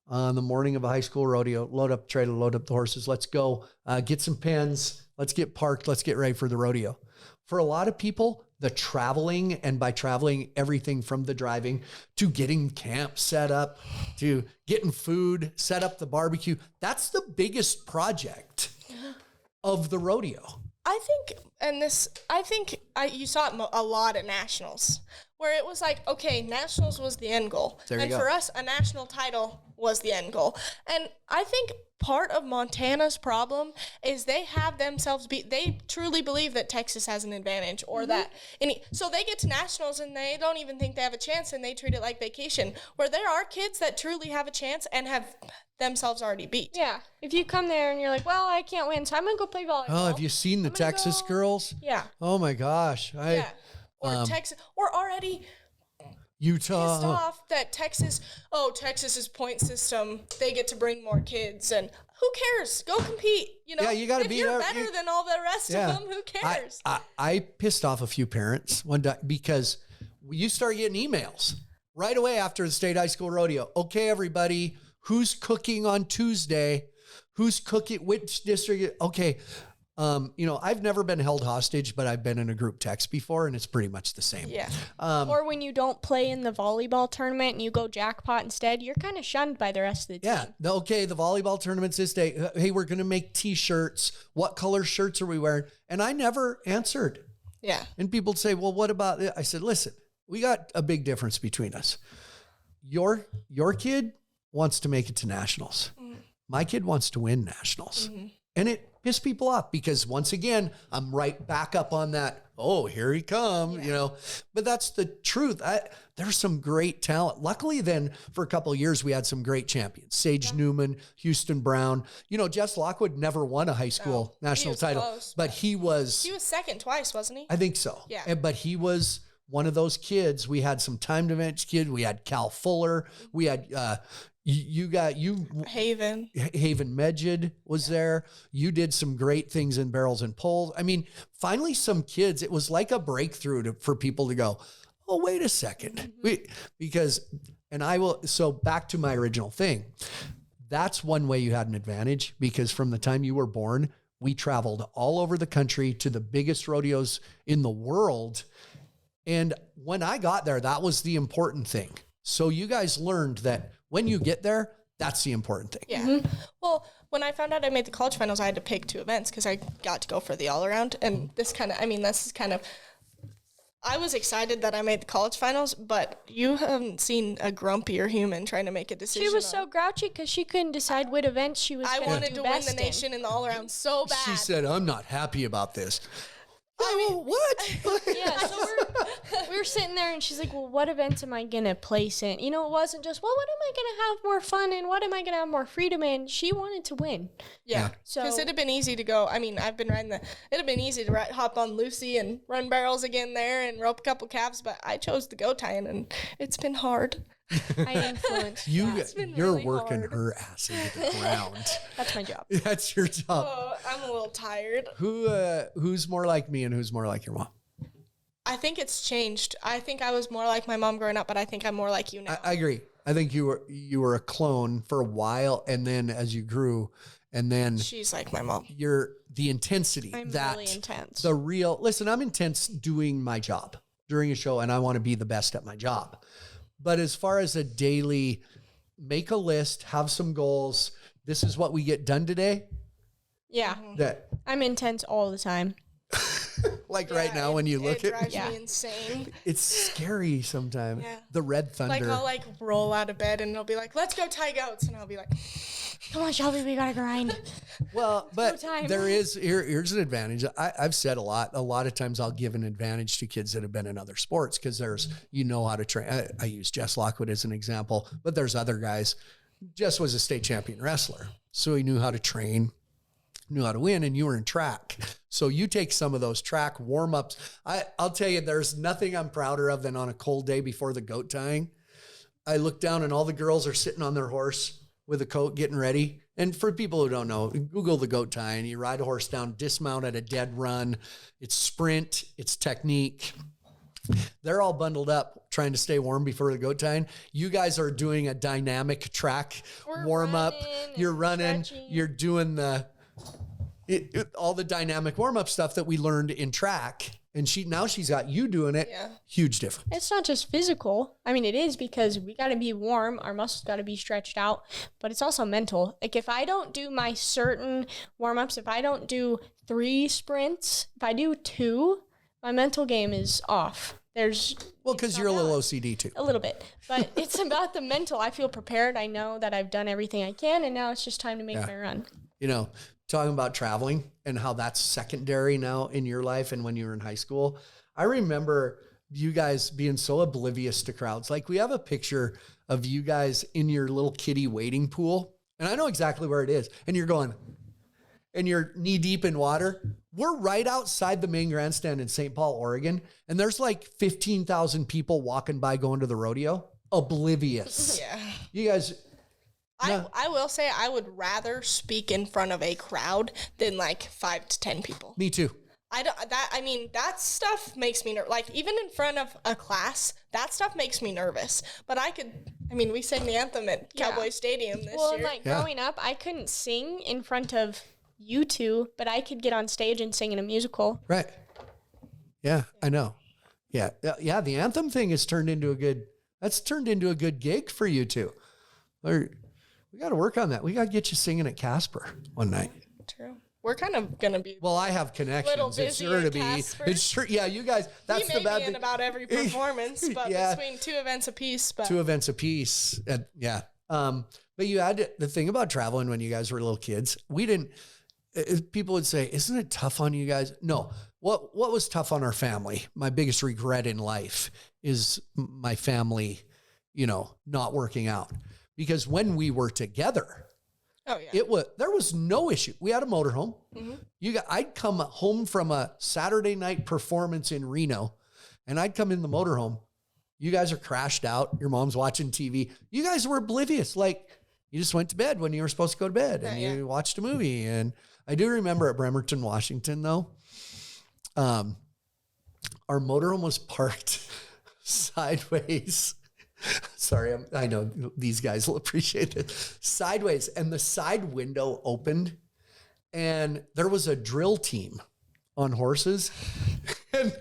On the morning of a high school rodeo, load up the trailer, load up the horses. Let's go get some pens. Let's get parked. Let's get ready for the rodeo. For a lot of people, the traveling, and by traveling, everything from the driving to getting camp set up, to getting food, set up the barbecue, that's the biggest project of the rodeo. I think you saw it a lot at nationals, where it was like, okay, nationals was the end goal. And for us, a national title was the end goal. And I think part of Montana's problem is they have themselves they truly believe that Texas has an advantage or that so they get to nationals and they don't even think they have a chance and they treat it like vacation, where there are kids that truly have a chance and have themselves already beat. Yeah. If you come there and you're like, well, I can't win, so I'm going to go play volleyball. Oh, have you seen the Texas girls? Yeah. Oh my gosh. Or Texas, or already Utah. pissed off that Texas's point system, they get to bring more kids, and who cares? Go compete. Yeah, you got to if be you're better than all the rest of them, who cares? I pissed off a few parents one day because you start getting emails right away after the state high school rodeo. Okay, everybody, who's cooking on Tuesday? Who's cooking? Which district? Okay. I've never been held hostage, but I've been in a group text before, and it's pretty much the same. Yeah. Or when you don't play in the volleyball tournament and you go jackpot instead, you're kind of shunned by the rest of the team. Yeah. Okay, the volleyball tournament's this day. Hey, we're going to make T-shirts. What color shirts are we wearing? And I never answered. Yeah. And people would say, well, what about it? I said, listen, we got a big difference between us. Your kid wants to make it to nationals. Mm-hmm. My kid wants to win nationals. Mm-hmm. And it pissed people off because once again, I'm right back up on that. Oh, here he come, but that's the truth. There's some great talent. Luckily then for a couple of years, we had some great champions, Sage Newman, Houston Brown, Jess Lockwood never won a high school national title, close. But he was second twice, wasn't he? I think so. Yeah. But he was one of those kids. We had some timed events kids. We had Cal Fuller. We had, Haven Medjid was there. You did some great things in barrels and poles. I mean, finally some kids, it was like a breakthrough for people to go, oh, wait a second. So back to my original thing. That's one way you had an advantage because from the time you were born, we traveled all over the country to the biggest rodeos in the world. And when I got there, that was the important thing. So you guys learned that when you get there, that's the important thing. Yeah. Mm-hmm. Well, when I found out I made the college finals, I had to pick two events because I got to go for the all around. And I was excited that I made the college finals, but you haven't seen a grumpier human trying to make a decision. She was so grouchy because she couldn't decide what events she was going to do best in. I wanted to win the nation in the all around so bad. She said, I'm not happy about this. Oh, what? Yeah, so we were sitting there, and she's like, well, what events am I going to place in? You know, it wasn't just, well, what am I going to have more fun in? What am I going to have more freedom in? She wanted to win. Yeah. So Because it'd have been easy to go. I mean, I've been riding it'd have been easy to hop on Lucy and run barrels again there and rope a couple calves, but I chose the go tying, and it's been hard. I influenced. You're really working hard. her ass into the ground. That's my job. That's your job. Oh, I'm a little tired. Who's more like me and who's more like your mom? I think it's changed. I think I was more like my mom growing up, but I think I'm more like you now. I agree. I think you were a clone for a while, and then as you grew, and then She's like my mom. the intensity. I'm that really intense. The real listen. I'm intense doing my job during a show, and I want to be the best at my job. But as far as a daily, make a list, have some goals. This is what we get done today. Yeah. That I'm intense all the time. like right now when you look it at drives Yeah. me insane. it's scary sometimes. Yeah. The red thunder. Like I'll roll out of bed and they'll be like, "Let's go tie goats," and I'll be like, Come on, Shelby, we gotta grind. Well, but time. here's an advantage. I've said a lot of times I'll give an advantage to kids that have been in other sports because how to train. I use Jess Lockwood as an example, but there's other guys. Jess was a state champion wrestler, so he knew how to train, knew how to win, and you were in track. So you take some of those track warm-ups. I'll tell you, there's nothing I'm prouder of than on a cold day before the goat tying. I look down and all the girls are sitting on their horse with a coat getting ready. And for people who don't know, Google the goat tying. You ride a horse down, dismount at a dead run. It's sprint, it's technique. They're all bundled up trying to stay warm before the goat tying. You guys are doing a dynamic track warm up. You're running, stretching. you're doing all the dynamic warm up stuff that we learned in track. And she's got you doing it. Yeah. Huge difference. It's not just physical. I mean, it is because we got to be warm. Our muscles got to be stretched out, but it's also mental. Like if I don't do my certain warm-ups, if I don't do 3 sprints, if I do 2, my mental game is off. Because you're a little OCD too. A little bit, but it's about the mental. I feel prepared. I know that I've done everything I can, and now it's just time to make my run. Talking about traveling and how that's secondary now in your life and when you were in high school. I remember you guys being so oblivious to crowds. Like we have a picture of you guys in your little kiddie wading pool. And I know exactly where it is. And you're going, and you're knee deep in water. We're right outside the main grandstand in St. Paul, Oregon. And there's like 15,000 people walking by going to the rodeo. Oblivious. Yeah. You guys... I will say I would rather speak in front of a crowd than like 5 to 10 people. Me too. That stuff makes me like even in front of a class, that stuff makes me nervous. But we sang the anthem at Cowboy Stadium this year. Like growing up, I couldn't sing in front of you two, but I could get on stage and sing in a musical. Right. Yeah, I know. Yeah. Yeah. The anthem thing has turned into a good gig for you two. We got to work on that. We got to get you singing at Casper one night. True. We're kind of going to be Well, I have connections. little It's busy sure at to be. Casper. It's sure. Yeah, you guys, that's we the may bad be thing. in about every performance, but Yeah. between 2 events apiece. But 2 events apiece. Yeah. But you had the thing about traveling when you guys were little kids, people would say, isn't it tough on you guys? No. What was tough on our family? My biggest regret in life is my family, not working out. Because when we were together, oh yeah, there was no issue. We had a motorhome. Mm-hmm. I'd come home from a Saturday night performance in Reno, and I'd come in the motorhome. You guys are crashed out. Your mom's watching TV. You guys were oblivious. Like you just went to bed when you were supposed to go to bed, and you watched a movie. And I do remember at Bremerton, Washington, though, our motorhome was parked sideways. Sorry, I know these guys will appreciate it. Sideways, and the side window opened, and there was a drill team on horses. And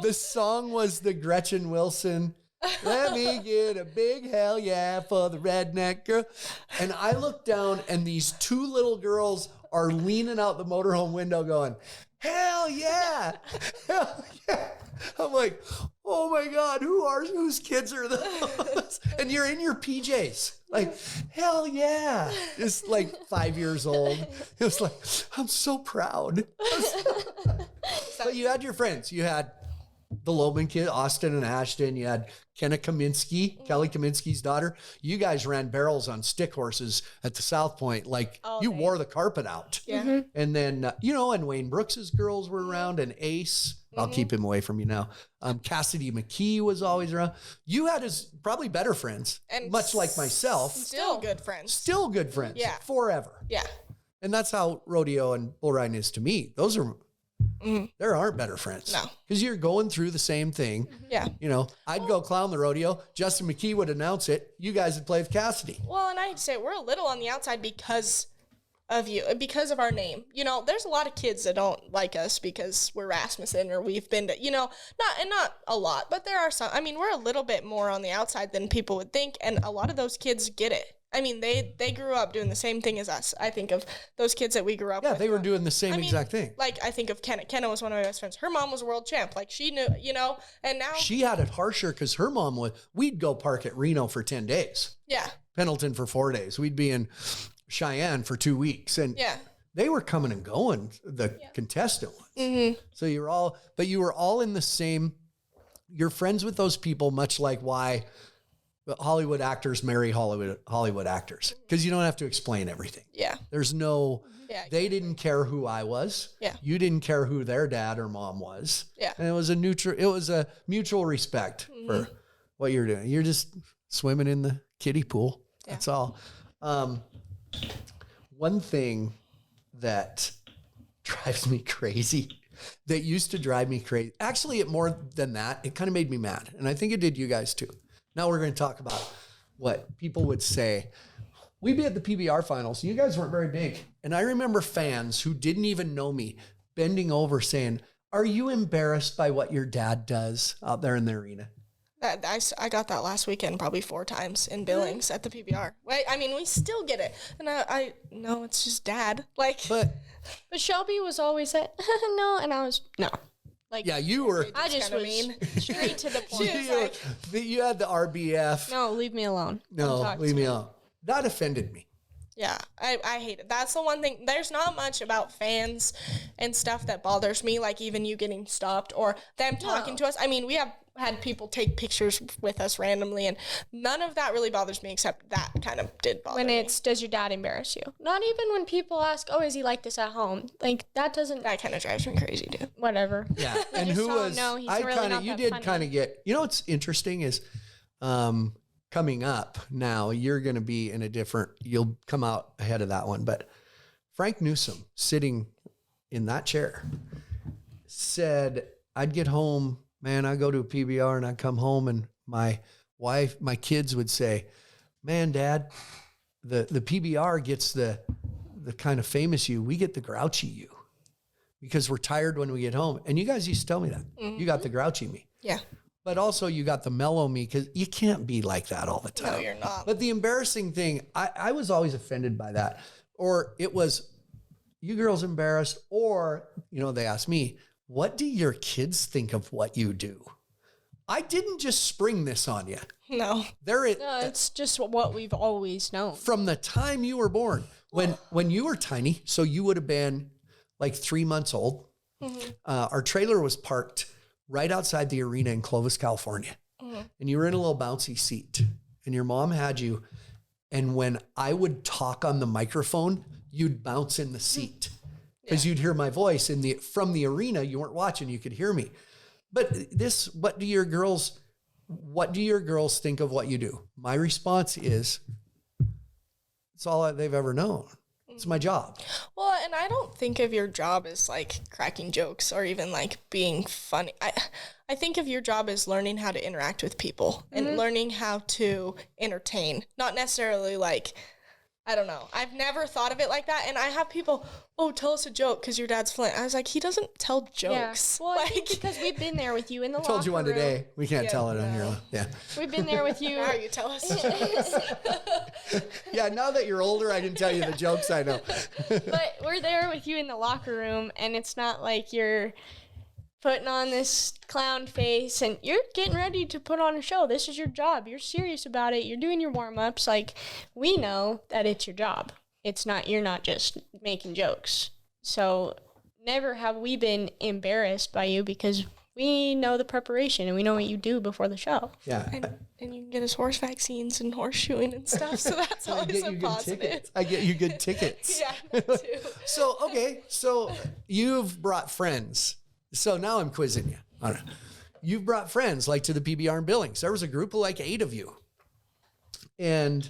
the song was the Gretchen Wilson, "Let me get a big hell yeah for the redneck girl." And I looked down, and these 2 little girls are leaning out the motorhome window going, "Hell yeah, hell yeah." I'm like, oh my God, whose kids are those? And you're in your PJs. Like, hell yeah. Just like 5 years old. It was like, I'm so proud. But you had your friends. You had the Loman kid, Austin and Ashton. You had Kenna Kaminsky, Kelly Kaminsky's daughter. You guys ran barrels on stick horses at the South Point. Like you wore the carpet out. Yeah. And then, and Wayne Brooks's girls were around, and Ace. I'll keep him away from you now. Cassidy McKee was always around. You had his probably better friends, And much like myself. Still good friends. Still good friends. Yeah. Forever. Yeah. And that's how rodeo and bull riding is to me. Those are, there aren't better friends. No. Because you're going through the same thing. Yeah. I'd go clown the rodeo. Justin McKee would announce it. You guys would play with Cassidy. Well, and I'd say we're a little on the outside because of you, because of our name. There's a lot of kids that don't like us because we're Rasmussen or we've been to, not a lot, but there are some. I mean, we're a little bit more on the outside than people would think, and a lot of those kids get it. I mean, they grew up doing the same thing as us. I think of those kids that we grew up with. Yeah, they were doing the same exact thing. Like, I think of Kenna. Kenna was one of my best friends. Her mom was a world champ. Like, she knew, and now. She had it harsher because her mom we'd go park at Reno for 10 days. Yeah. Pendleton for 4 days. We'd be in Cheyenne for 2 weeks. And Yeah. they were coming and going, the contestant ones. Mm-hmm. So you were all in the same, you're friends with those people, much like why Hollywood actors marry Hollywood actors. Because you don't have to explain everything. Yeah. There's no, Yeah. they didn't care who I was. Yeah. You didn't care who their dad or mom was. Yeah. And it was a mutual respect for what you're doing. You're just swimming in the kiddie pool. Yeah. That's all. One thing that drives me crazy, that used to drive me crazy. Actually, more than that, it kind of made me mad. And I think it did you guys too. Now we're going to talk about what people would say. We'd be at the PBR finals. You guys weren't very big. And I remember fans who didn't even know me bending over saying, are you embarrassed by what your dad does out there in the arena? I got that last weekend probably 4 times in Billings at the PBR. Wait, I mean, we still get it. And I no, it's just dad. Like, But Shelby was always at, no, and I was, no. Like, yeah, you were. I just kinda was mean. straight to the point. You had the RBF. No, leave me alone. Don't No, talk leave to me alone. That offended me. Yeah, I hate it. That's the one thing. There's not much about fans and stuff that bothers me, like even you getting stopped or them talking to us. I mean, we have had people take pictures with us randomly, and none of that really bothers me, except that kind of did bother When me. it's, does your dad embarrass you? Not even when people ask, oh, is he like this at home? Like, that doesn't, That kind of drives me crazy, too. whatever. Yeah. And just who don't was, know. He's I really kind of, not you that did funny. kind of get, what's interesting is, coming up now, you're going to be in a different, you'll come out ahead of that one. But Frank Newsom sitting in that chair said, I'd get home, man, I go to a PBR and I'd come home and my wife, my kids would say, man, Dad, the PBR gets the kind of famous you, we get the grouchy you because we're tired when we get home. And you guys used to tell me that. You got the grouchy me. Yeah. But also you got the mellow me because you can't be like that all the time. No, you're not. But the embarrassing thing, I was always offended by that. Or it was, you girls embarrassed, or, they asked me, what do your kids think of what you do? I didn't just spring this on you. No. No, it's just what we've always known. From the time you were born, when you were tiny, so you would have been like 3 months old. Our trailer was parked right outside the arena in Clovis, California. And you were in a little bouncy seat and your mom had you. And when I would talk on the microphone, you'd bounce in the seat because you'd hear my voice from the arena. You weren't watching, you could hear me. But what do your girls think of what you do? My response is, it's all they've ever known. It's my job. Well, and I don't think of your job as like cracking jokes or even like being funny. I think of your job as learning how to interact with people and learning how to entertain, not necessarily like, I don't know. I've never thought of it like that. And I have people, oh, tell us a joke because your dad's Flint. I was like, he doesn't tell jokes. Yeah. Well, I think because we've been there with you in the locker room. I told you one today. We can't tell it on here. Yeah. We've been there with you. Now you tell us. Yeah, now that you're older, I can tell you the jokes I know. But we're there with you in the locker room, and it's not like you're putting on this clown face, and you're getting ready to put on a show. This is your job. You're serious about it. You're doing your warm-ups. Like, we know that it's your job. You're not just making jokes. So never have we been embarrassed by you because we know the preparation and we know what you do before the show. Yeah. And you can get us horse vaccines and horseshoeing and stuff, so that's always a positive. I get you good tickets. Yeah, that too. So you've brought friends. So now I'm quizzing you. All right. You've brought friends like to the PBR and Billings. There was a group of like 8 of you. And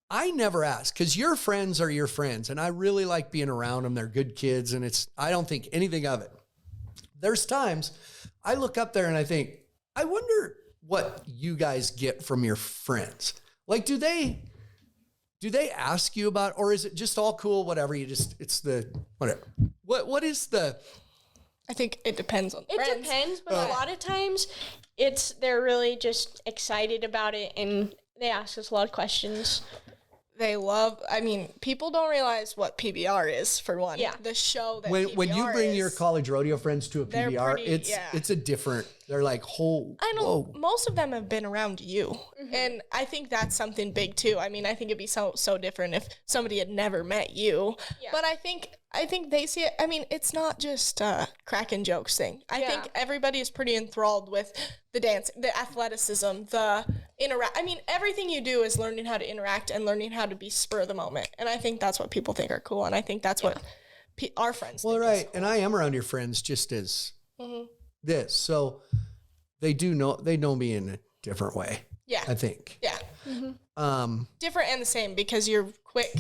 I never ask because your friends are your friends. And I really like being around them. They're good kids. And I don't think anything of it. There's times I look up there and I think, I wonder what you guys get from your friends. Like, do they ask you about, or is it just all cool, whatever, it's the, whatever. What is the? I think it depends on the friends. It depends, but a lot of times they're really just excited about it and they ask us a lot of questions. People don't realize what PBR is, for one. Yeah. The show that when you bring is, your college rodeo friends to a PBR, pretty, it's a different, they're like, I know whoa. most of them have been around you. Mm-hmm. And I think that's something big too. I mean, I think it'd be so different if somebody had never met you. Yeah. But I think they see it. I mean, it's not just a cracking jokes thing. I think everybody is pretty enthralled with the dance, the athleticism, everything you do is learning how to interact and learning how to be spur of the moment. And I think that's what people think are cool. And I think that's what our friends think is cool. And I am around your friends just as this. So they know me in a different way. Yeah. I think. Yeah. Mm-hmm. Different and the same because you're quick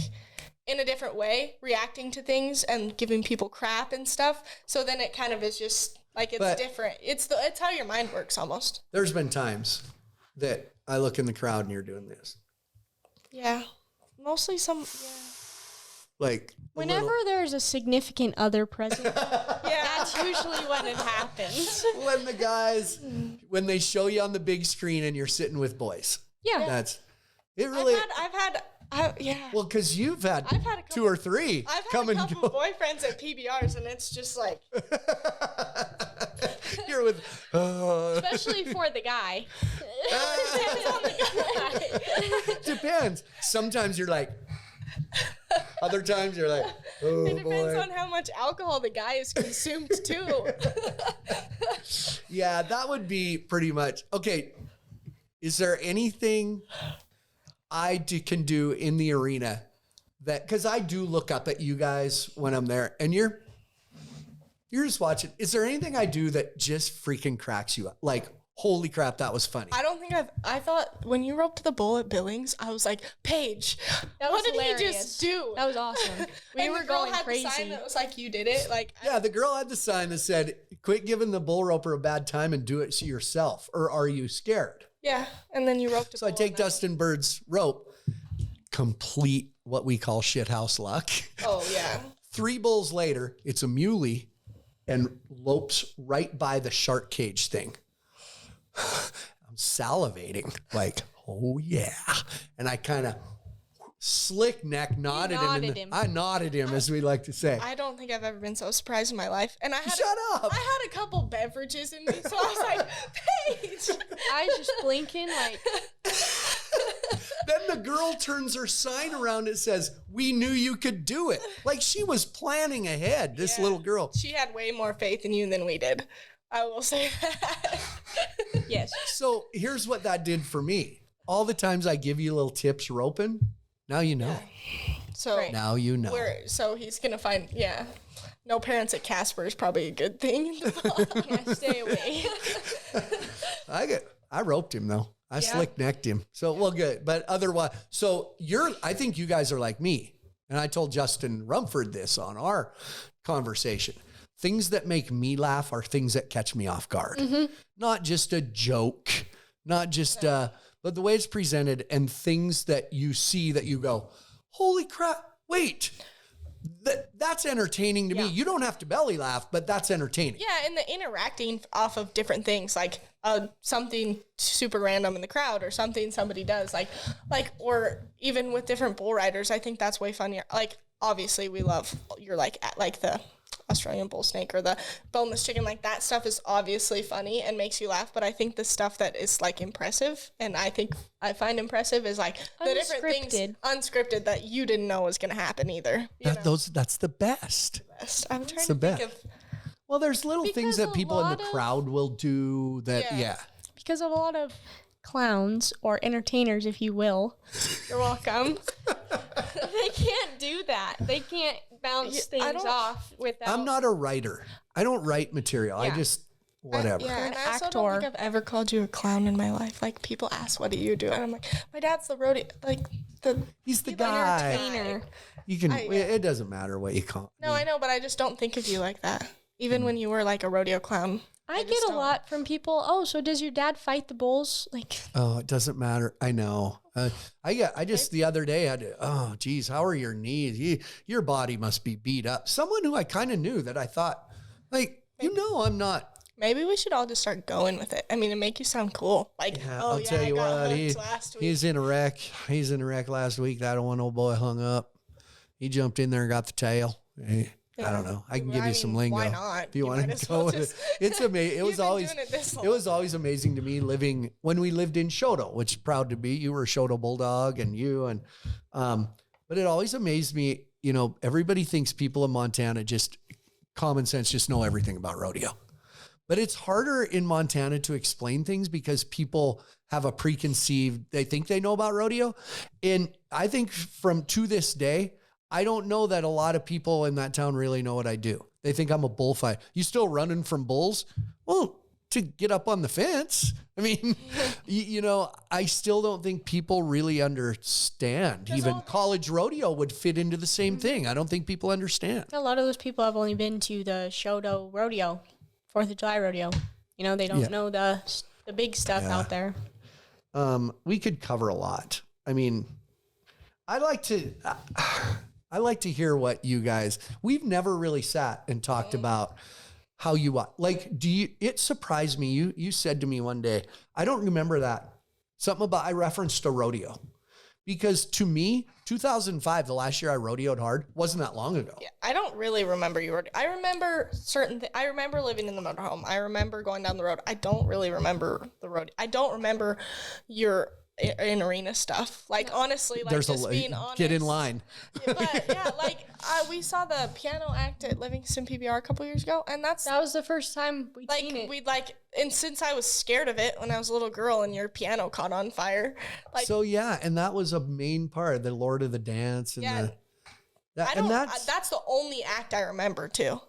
in a different way, reacting to things and giving people crap and stuff. So then it kind of is just like it's different. It's how your mind works almost. There's been times that I look in the crowd and you're doing this. Yeah. Mostly like whenever there's a significant other present, that's usually when it happens. When the guys, when they show you on the big screen and you're sitting with boys. Yeah. That's it really. Well, because I've had a couple, 2 or 3 come and go. I've had a couple boyfriends at PBRs and it's just like. You're with. Especially for the guy. Depends. Sometimes you're like. Other times you're like, oh, it depends on how much alcohol the guy has consumed too. Yeah, that would be pretty much. Okay, is there anything can do in the arena that, because I do look up at you guys when I'm there and you're just watching. Is there anything I do that just freaking cracks you up? Like, holy crap, that was funny. I don't think I thought when you roped the bull at Billings, I was like, Paige, what did he just do? That was awesome. We were going crazy. The sign that was like, you did it. Like, yeah, the girl had the sign that said, quit giving the bull roper a bad time and do it yourself. Or are you scared? Yeah. And then you roped a So I take Dustin Bird's rope, complete what we call shithouse luck. Oh, yeah. 3 bulls later, it's a muley and lopes right by the shark cage thing. I'm salivating like, oh yeah. And I kind of slick neck nodded him. I nodded him, as we like to say. I don't think I've ever been so surprised in my life. And I Shut up. I had a couple beverages in me, so I was like, Paige. I was just blinking like. Then the girl turns her sign around and says, we knew you could do it. Like she was planning ahead, this little girl. She had way more faith in you than we did. I will say that. Yes. So here's what that did for me. All the times I give you little tips roping, now you know. So now you know. So he's going to find, no parents at Casper is probably a good thing. Stay away. I roped him though. I slick necked him. So, well, good. But otherwise, I think you guys are like me. And I told Justin Rumford this on our conversation. Things that make me laugh are things that catch me off guard. Mm-hmm. Not just a joke, not just, but the way it's presented and things that you see that you go, holy crap, wait, that's entertaining to me. You don't have to belly laugh, but that's entertaining. Yeah, and the interacting off of different things, like something super random in the crowd or something somebody does, or even with different bull riders, I think that's way funnier. Like, obviously we love, you're like, at like the Australian bull snake or the boneless chicken, like that stuff is obviously funny and makes you laugh. But I think the stuff that is like impressive, and I find impressive, is like the different things unscripted that you didn't know was going to happen either. That's the best. I'm trying to think of. Well, there's little things that people in the crowd will do that, Because of a lot of clowns or entertainers, if you will. You're welcome. They can't do that. They can't bounce things off without. I'm not a writer. I don't write material. I just whatever. And I also don't think I've ever called you a clown in my life. Like, people ask, what do you do? And I'm like, my dad's the rodeo, like he's the guy. Entertainer. You can. It doesn't matter what you call. No, I know, but I just don't think of you like that. Even when you were like a rodeo clown. I get a lot from people. Oh, so does your dad fight the bulls? Like, oh, it doesn't matter. I know. I just the other day had to, oh, geez, how are your knees? Your body must be beat up. Someone who I kind of knew that I thought, like, I'm not. Maybe we should all just start going with it. I mean, it make you sound cool. Like, I'll tell you what, he's in a wreck. He's in a wreck last week. That one old boy hung up. He jumped in there and got the tail. I don't know. I can give you some lingo. Why not? If you want to go with it. It's amazing. It was always amazing to me when we lived in Shoto, which proud to be. You were a Shoto Bulldog but it always amazed me, everybody thinks people in Montana just common sense, just know everything about rodeo. But it's harder in Montana to explain things because people have a preconceived, they think they know about rodeo. And I think to this day, I don't know that a lot of people in that town really know what I do. They think I'm a bullfighter. You still running from bulls? Well, to get up on the fence. I mean, I still don't think people really understand. Even college rodeo would fit into the same thing. I don't think people understand. A lot of those people have only been to the Shoto rodeo, 4th of July rodeo. They don't know the big stuff out there. We could cover a lot. I mean, I like to hear what you guys, we've never really sat and talked about how you are. Like, it surprised me. You said to me one day, I don't remember that. Something about, I referenced a rodeo. Because to me, 2005, the last year I rodeoed hard, wasn't that long ago. Yeah, I don't really remember you rodeo. I remember I remember living in the motorhome. I remember going down the road. I don't really remember the rodeo. I don't remember your in arena stuff. Like, honestly, like, just being honest. Get in line. But we saw the piano act at Livingston PBR a couple years ago, and that was the first time we'd seen it. And since I was scared of it when I was a little girl and your piano caught on fire. And that was a main part, the Lord of the Dance and that's the only act I remember too.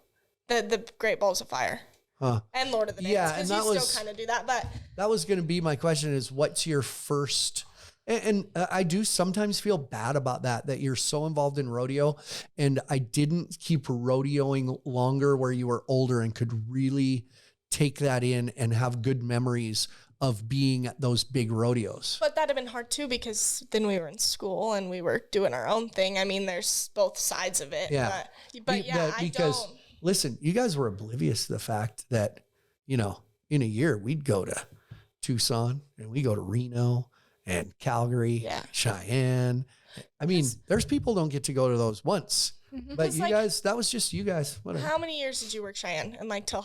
The Great Balls of Fire. And Lord of the Dance. Yeah, and that was still kind of do that, but that was going to be my question: is what's your first? And I do sometimes feel bad about that you're so involved in rodeo, and I didn't keep rodeoing longer where you were older and could really take that in and have good memories of being at those big rodeos. But that'd have been hard too, because then we were in school and we were doing our own thing. I mean, there's both sides of it. Yeah, because listen, you guys were oblivious to the fact that, in a year we'd go to Tucson and we go to Reno and Calgary, Cheyenne. I mean, there's people don't get to go to those once, but you guys, that was just you guys. Whatever. How many years did you work Cheyenne? And like you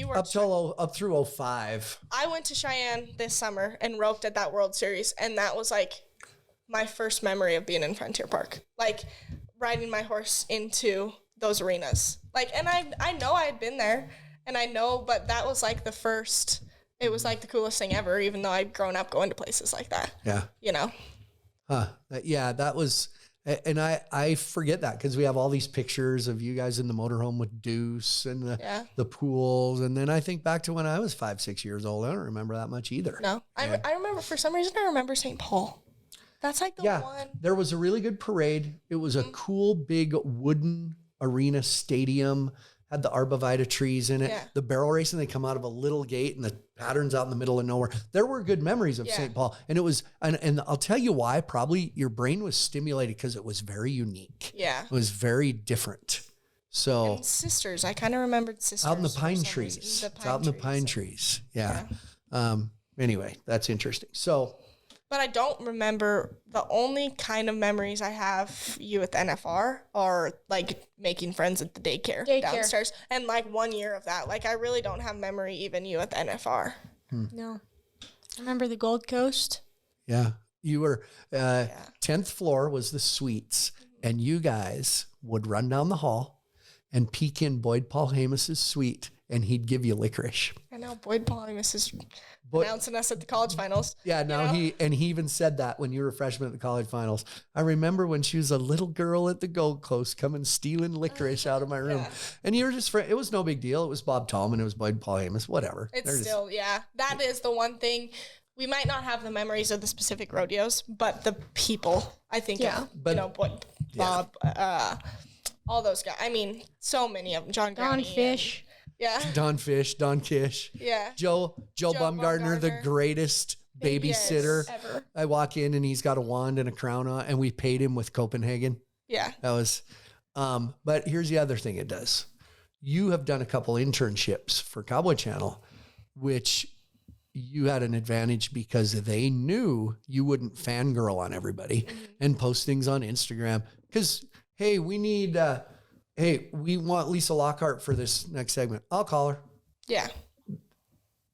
worked up through 05. I went to Cheyenne this summer and roped at that World Series. And that was like my first memory of being in Frontier Park, like riding my horse into those arenas. And I know I had been there, and I know, but that was like it was like the coolest thing ever, even though I'd grown up going to places like that. Yeah. That was, and I forget that because we have all these pictures of you guys in the motorhome with Deuce and the pools. And then I think back to when I was 5-6 years old. I don't remember that much either. No, I remember, for some reason, I remember St. Paul. That's like the one. There was a really good parade. It was a cool, big wooden arena stadium, had the arborvitae trees in it. The barrel racing, they come out of a little gate and the pattern's out in the middle of nowhere. There were good memories of St. Paul. And it was, and I'll tell you why, probably your brain was stimulated because it was very unique. Yeah. It was very different. So. And Sisters, I kind of remembered Sisters. Out in the pine trees. It's out in the pine trees. Yeah. Anyway, that's interesting. So But I don't remember, the only kind of memories I have you at the NFR are like making friends at the daycare downstairs. And like 1 year of that. Like I really don't have memory even you at the NFR. No. I remember the Gold Coast. Yeah. You were, 10th floor was the suites, and you guys would run down the hall and peek in Boyd Paul Hamos's suite, and he'd give you licorice. I know Boyd Paul Amos is announcing us at the college finals. Yeah, now he even said that when you were a freshman at the college finals. I remember when she was a little girl at the Gold Coast coming stealing licorice out of my room. And you were just, it was no big deal. It was Bob Tallman, it was Boyd Paul Amos, whatever. It's still, that is the one thing. We might not have the memories of the specific rodeos, but the people, I think, Bob, all those guys. I mean, so many of them. John Fish. Don Fish, Don Kish. Yeah. Joe Bumgardner, the greatest babysitter ever. I walk in and he's got a wand and a crown on, and we paid him with Copenhagen. Yeah. That was, but here's the other thing it does. You have done a couple internships for Cowboy Channel, which you had an advantage because they knew you wouldn't fangirl on everybody and post things on Instagram. Because, hey, we need, we want Lisa Lockhart for this next segment. I'll call her. Yeah.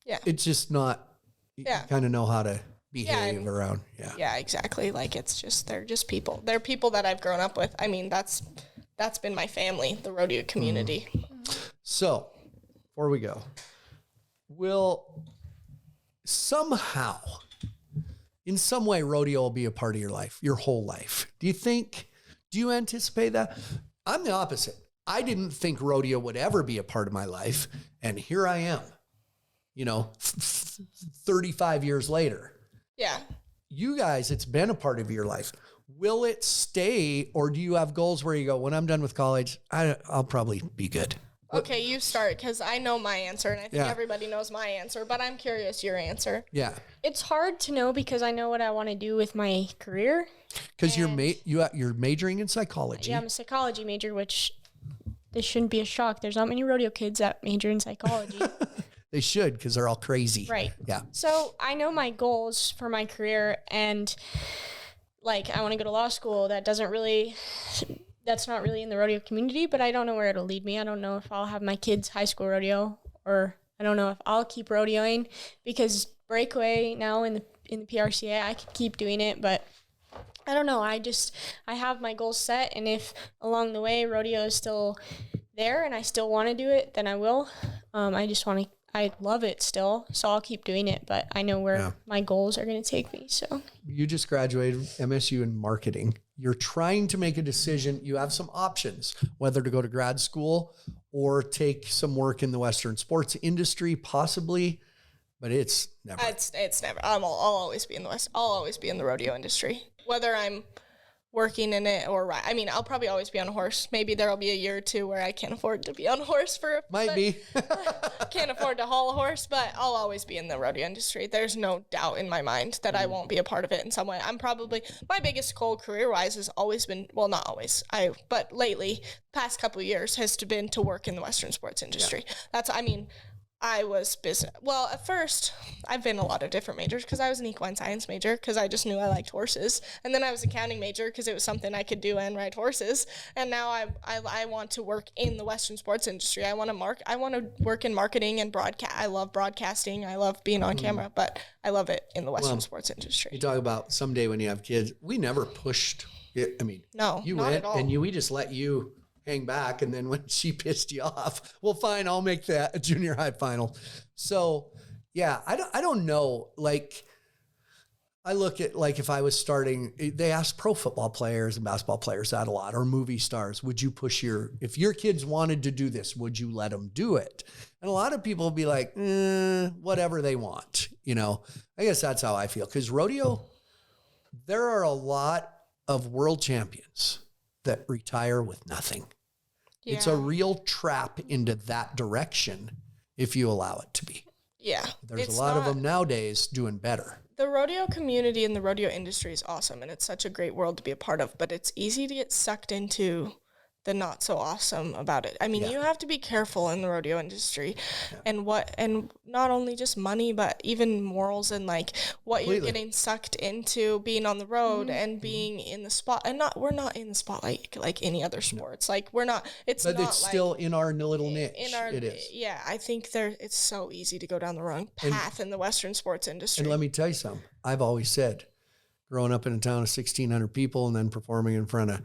Yeah. It's just not, you kind of know how to behave around. Yeah. Yeah, exactly. Like it's just, they're just people. They're people that I've grown up with. I mean, that's been my family, the rodeo community. So, before we go, will somehow, in some way, rodeo will be a part of your life, your whole life. Do you anticipate that? I'm the opposite. I didn't think rodeo would ever be a part of my life. And here I am, 35 years later. Yeah. You guys, it's been a part of your life. Will it stay, or do you have goals where you go, when I'm done with college, I'll probably be good? Okay, you start, because I know my answer, and I think everybody knows my answer, but I'm curious your answer. Yeah. It's hard to know because I know what I want to do with my career. Because you're majoring in psychology. Yeah, I'm a psychology major, which this shouldn't be a shock. There's not many rodeo kids that major in psychology. They should, because they're all crazy. Right. Yeah. So I know my goals for my career, and like I want to go to law school. That's not really in the rodeo community, but I don't know where it'll lead me. I don't know if I'll have my kids' high school rodeo, or I don't know if I'll keep rodeoing, because breakaway now in the PRCA, I could keep doing it, but I don't know. I have my goals set, and if along the way rodeo is still there and I still want to do it, then I will. I love it still, so I'll keep doing it, but I know where my goals are going to take me. So you just graduated MSU in marketing. You're trying to make a decision. You have some options, whether to go to grad school or take some work in the Western sports industry, possibly, but it's never. It's never. I'll always be in the West. I'll always be in the rodeo industry, whether I'm working in it or I'll probably always be on a horse. Maybe there'll be a year or two where I can't afford to be on a horse can't afford to haul a horse, but I'll always be in the rodeo industry. There's no doubt in my mind that I won't be a part of it in some way. I'm probably, my biggest goal career-wise has always been, well, not always, but lately, past couple of years, has been to work in the Western sports industry. I was business. Well, at first, I've been a lot of different majors because I was an equine science major because I just knew I liked horses. And then I was accounting major because it was something I could do and ride horses. And now I want to work in the Western sports industry. I want to work in marketing and broadcast. I love broadcasting. I love being on camera, but I love it in the Western sports industry. You talk about someday when you have kids. We never pushed it. No, you not went at all. and we just let you hang back, and then when she pissed you off, well, fine, I'll make that a junior high final. So yeah, I don't know. Like, I look at, like, if I was starting, they ask pro football players and basketball players that a lot, or movie stars, would you push if your kids wanted to do this, would you let them do it? And a lot of people will be like, whatever they want. I guess that's how I feel. Because rodeo, there are a lot of world champions that retire with nothing. Yeah. It's a real trap into that direction if you allow it to be. Yeah. There's a lot of them nowadays doing better. The rodeo community and the rodeo industry is awesome, and it's such a great world to be a part of, but it's easy to get sucked into the not so awesome about it. I mean, you have to be careful in the rodeo industry, and not only just money, but even morals and like what you're getting sucked into being on the road and being in the spot. And we're not in the spotlight like any other sports. Like we're not. It's but not it's like, still in our little niche. It is. Yeah, I think it's so easy to go down the wrong path in the Western sports industry. And let me tell you something. I've always said, growing up in a town of 1,600 people and then performing in front of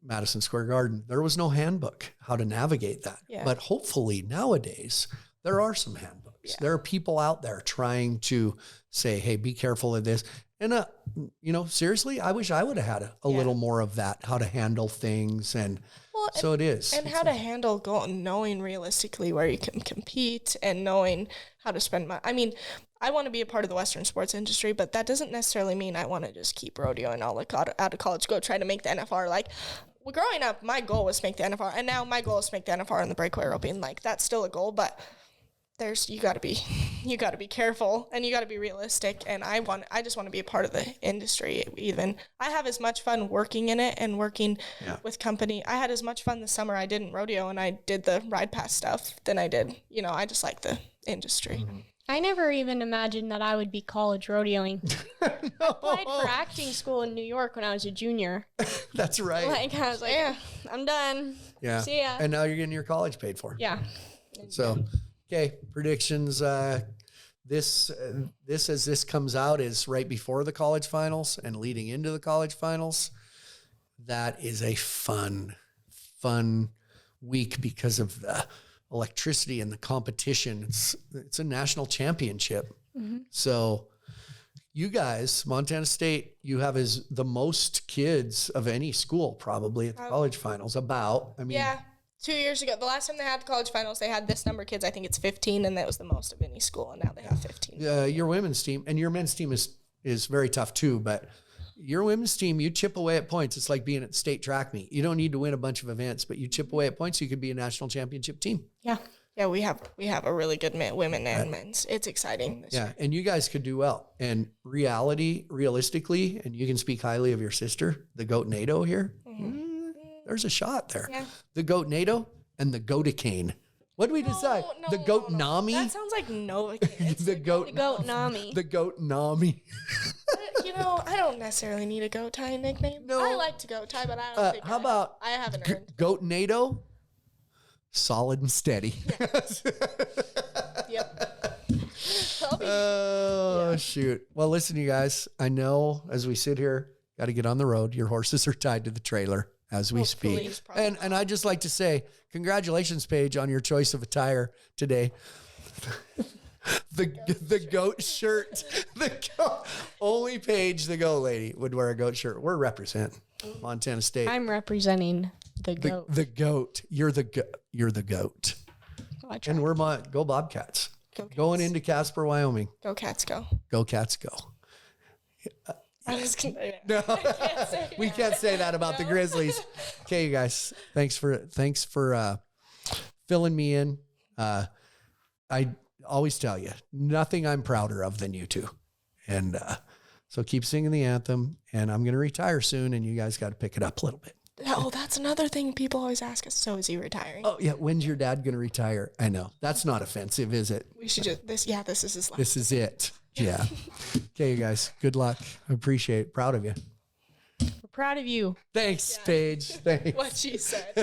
Madison Square Garden, there was no handbook how to navigate that. Yeah. But hopefully nowadays there are some handbooks. Yeah. There are people out there trying to say, hey, be careful of this. And, seriously, I wish I would have had a little more of that, how to handle things. And so it is. And how to handle knowing realistically where you can compete and knowing how to spend money. I mean, I want to be a part of the Western sports industry, but that doesn't necessarily mean I want to just keep rodeoing all out of college, go try to make the NFR. Like, growing up, my goal was to make the NFR, and now my goal is to make the NFR in the breakaway roping. Like, that's still a goal, but you got to be careful, and you got to be realistic. And I just want to be a part of the industry. Even I have as much fun working in it and working with company. I had as much fun this summer I did in rodeo, and I did the ride pass stuff than I did. I just like the industry. Mm-hmm. I never even imagined that I would be college rodeoing. No. I applied for acting school in New York when I was a junior. That's right. Like, I was like, I'm done. Yeah. See ya. And now you're getting your college paid for. Yeah. So, okay, predictions. This as this comes out is right before the college finals and leading into the college finals. That is a fun week because of the electricity and the competition. It's a national championship. Mm-hmm. So you guys, Montana State, you have the most kids of any school probably at the college finals. Yeah. 2 years ago, the last time they had the college finals, they had this number of kids. I think it's 15, and that was the most of any school, and now they have 15. Your women's team and your men's team is very tough too, but your women's team, you chip away at points. It's like being at state track meet. You don't need to win a bunch of events, but you chip away at points, you could be a national championship team. Yeah. Yeah, we have a really good women and men's. It's exciting this year. And you guys could do well. And realistically, and you can speak highly of your sister, the Goat NATO here. Mm-hmm. There's a shot there. Yeah. The Goat NATO and the Goatacane. What did we decide? The Goat Nami? That sounds like Novocaine. The Goat Nami. The Goat Nami. I don't necessarily need a goat tie nickname. No. I like to goat tie, but I don't think how about I haven't earned. Goat NATO? Solid and steady. Yep. Shoot. Well, listen, you guys, I know as we sit here, got to get on the road. Your horses are tied to the trailer as we speak. And I'd just like to say, congratulations, Paige, on your choice of attire today. The goat shirt. Only Paige, the goat lady, would wear a goat shirt. We're representing Montana State. I'm representing the goat. The goat. You're the goat. Oh, and we're go Bobcats. Going into Casper, Wyoming. Go Cats, go. Go Cats, go. I was gonna, no, we can't say that about the Grizzlies. Okay, you guys. Thanks for filling me in. I always tell you, nothing I'm prouder of than you two. And so keep singing the anthem. And I'm going to retire soon, and you guys got to pick it up a little bit. Oh, that's another thing people always ask us. So is he retiring? Oh, yeah. When's your dad going to retire? I know. That's not offensive, is it? We should just, this is his last. This is it. Yeah. Okay, you guys. Good luck. I appreciate it. Proud of you. We're proud of you. Thanks, Paige. Thanks. What she said.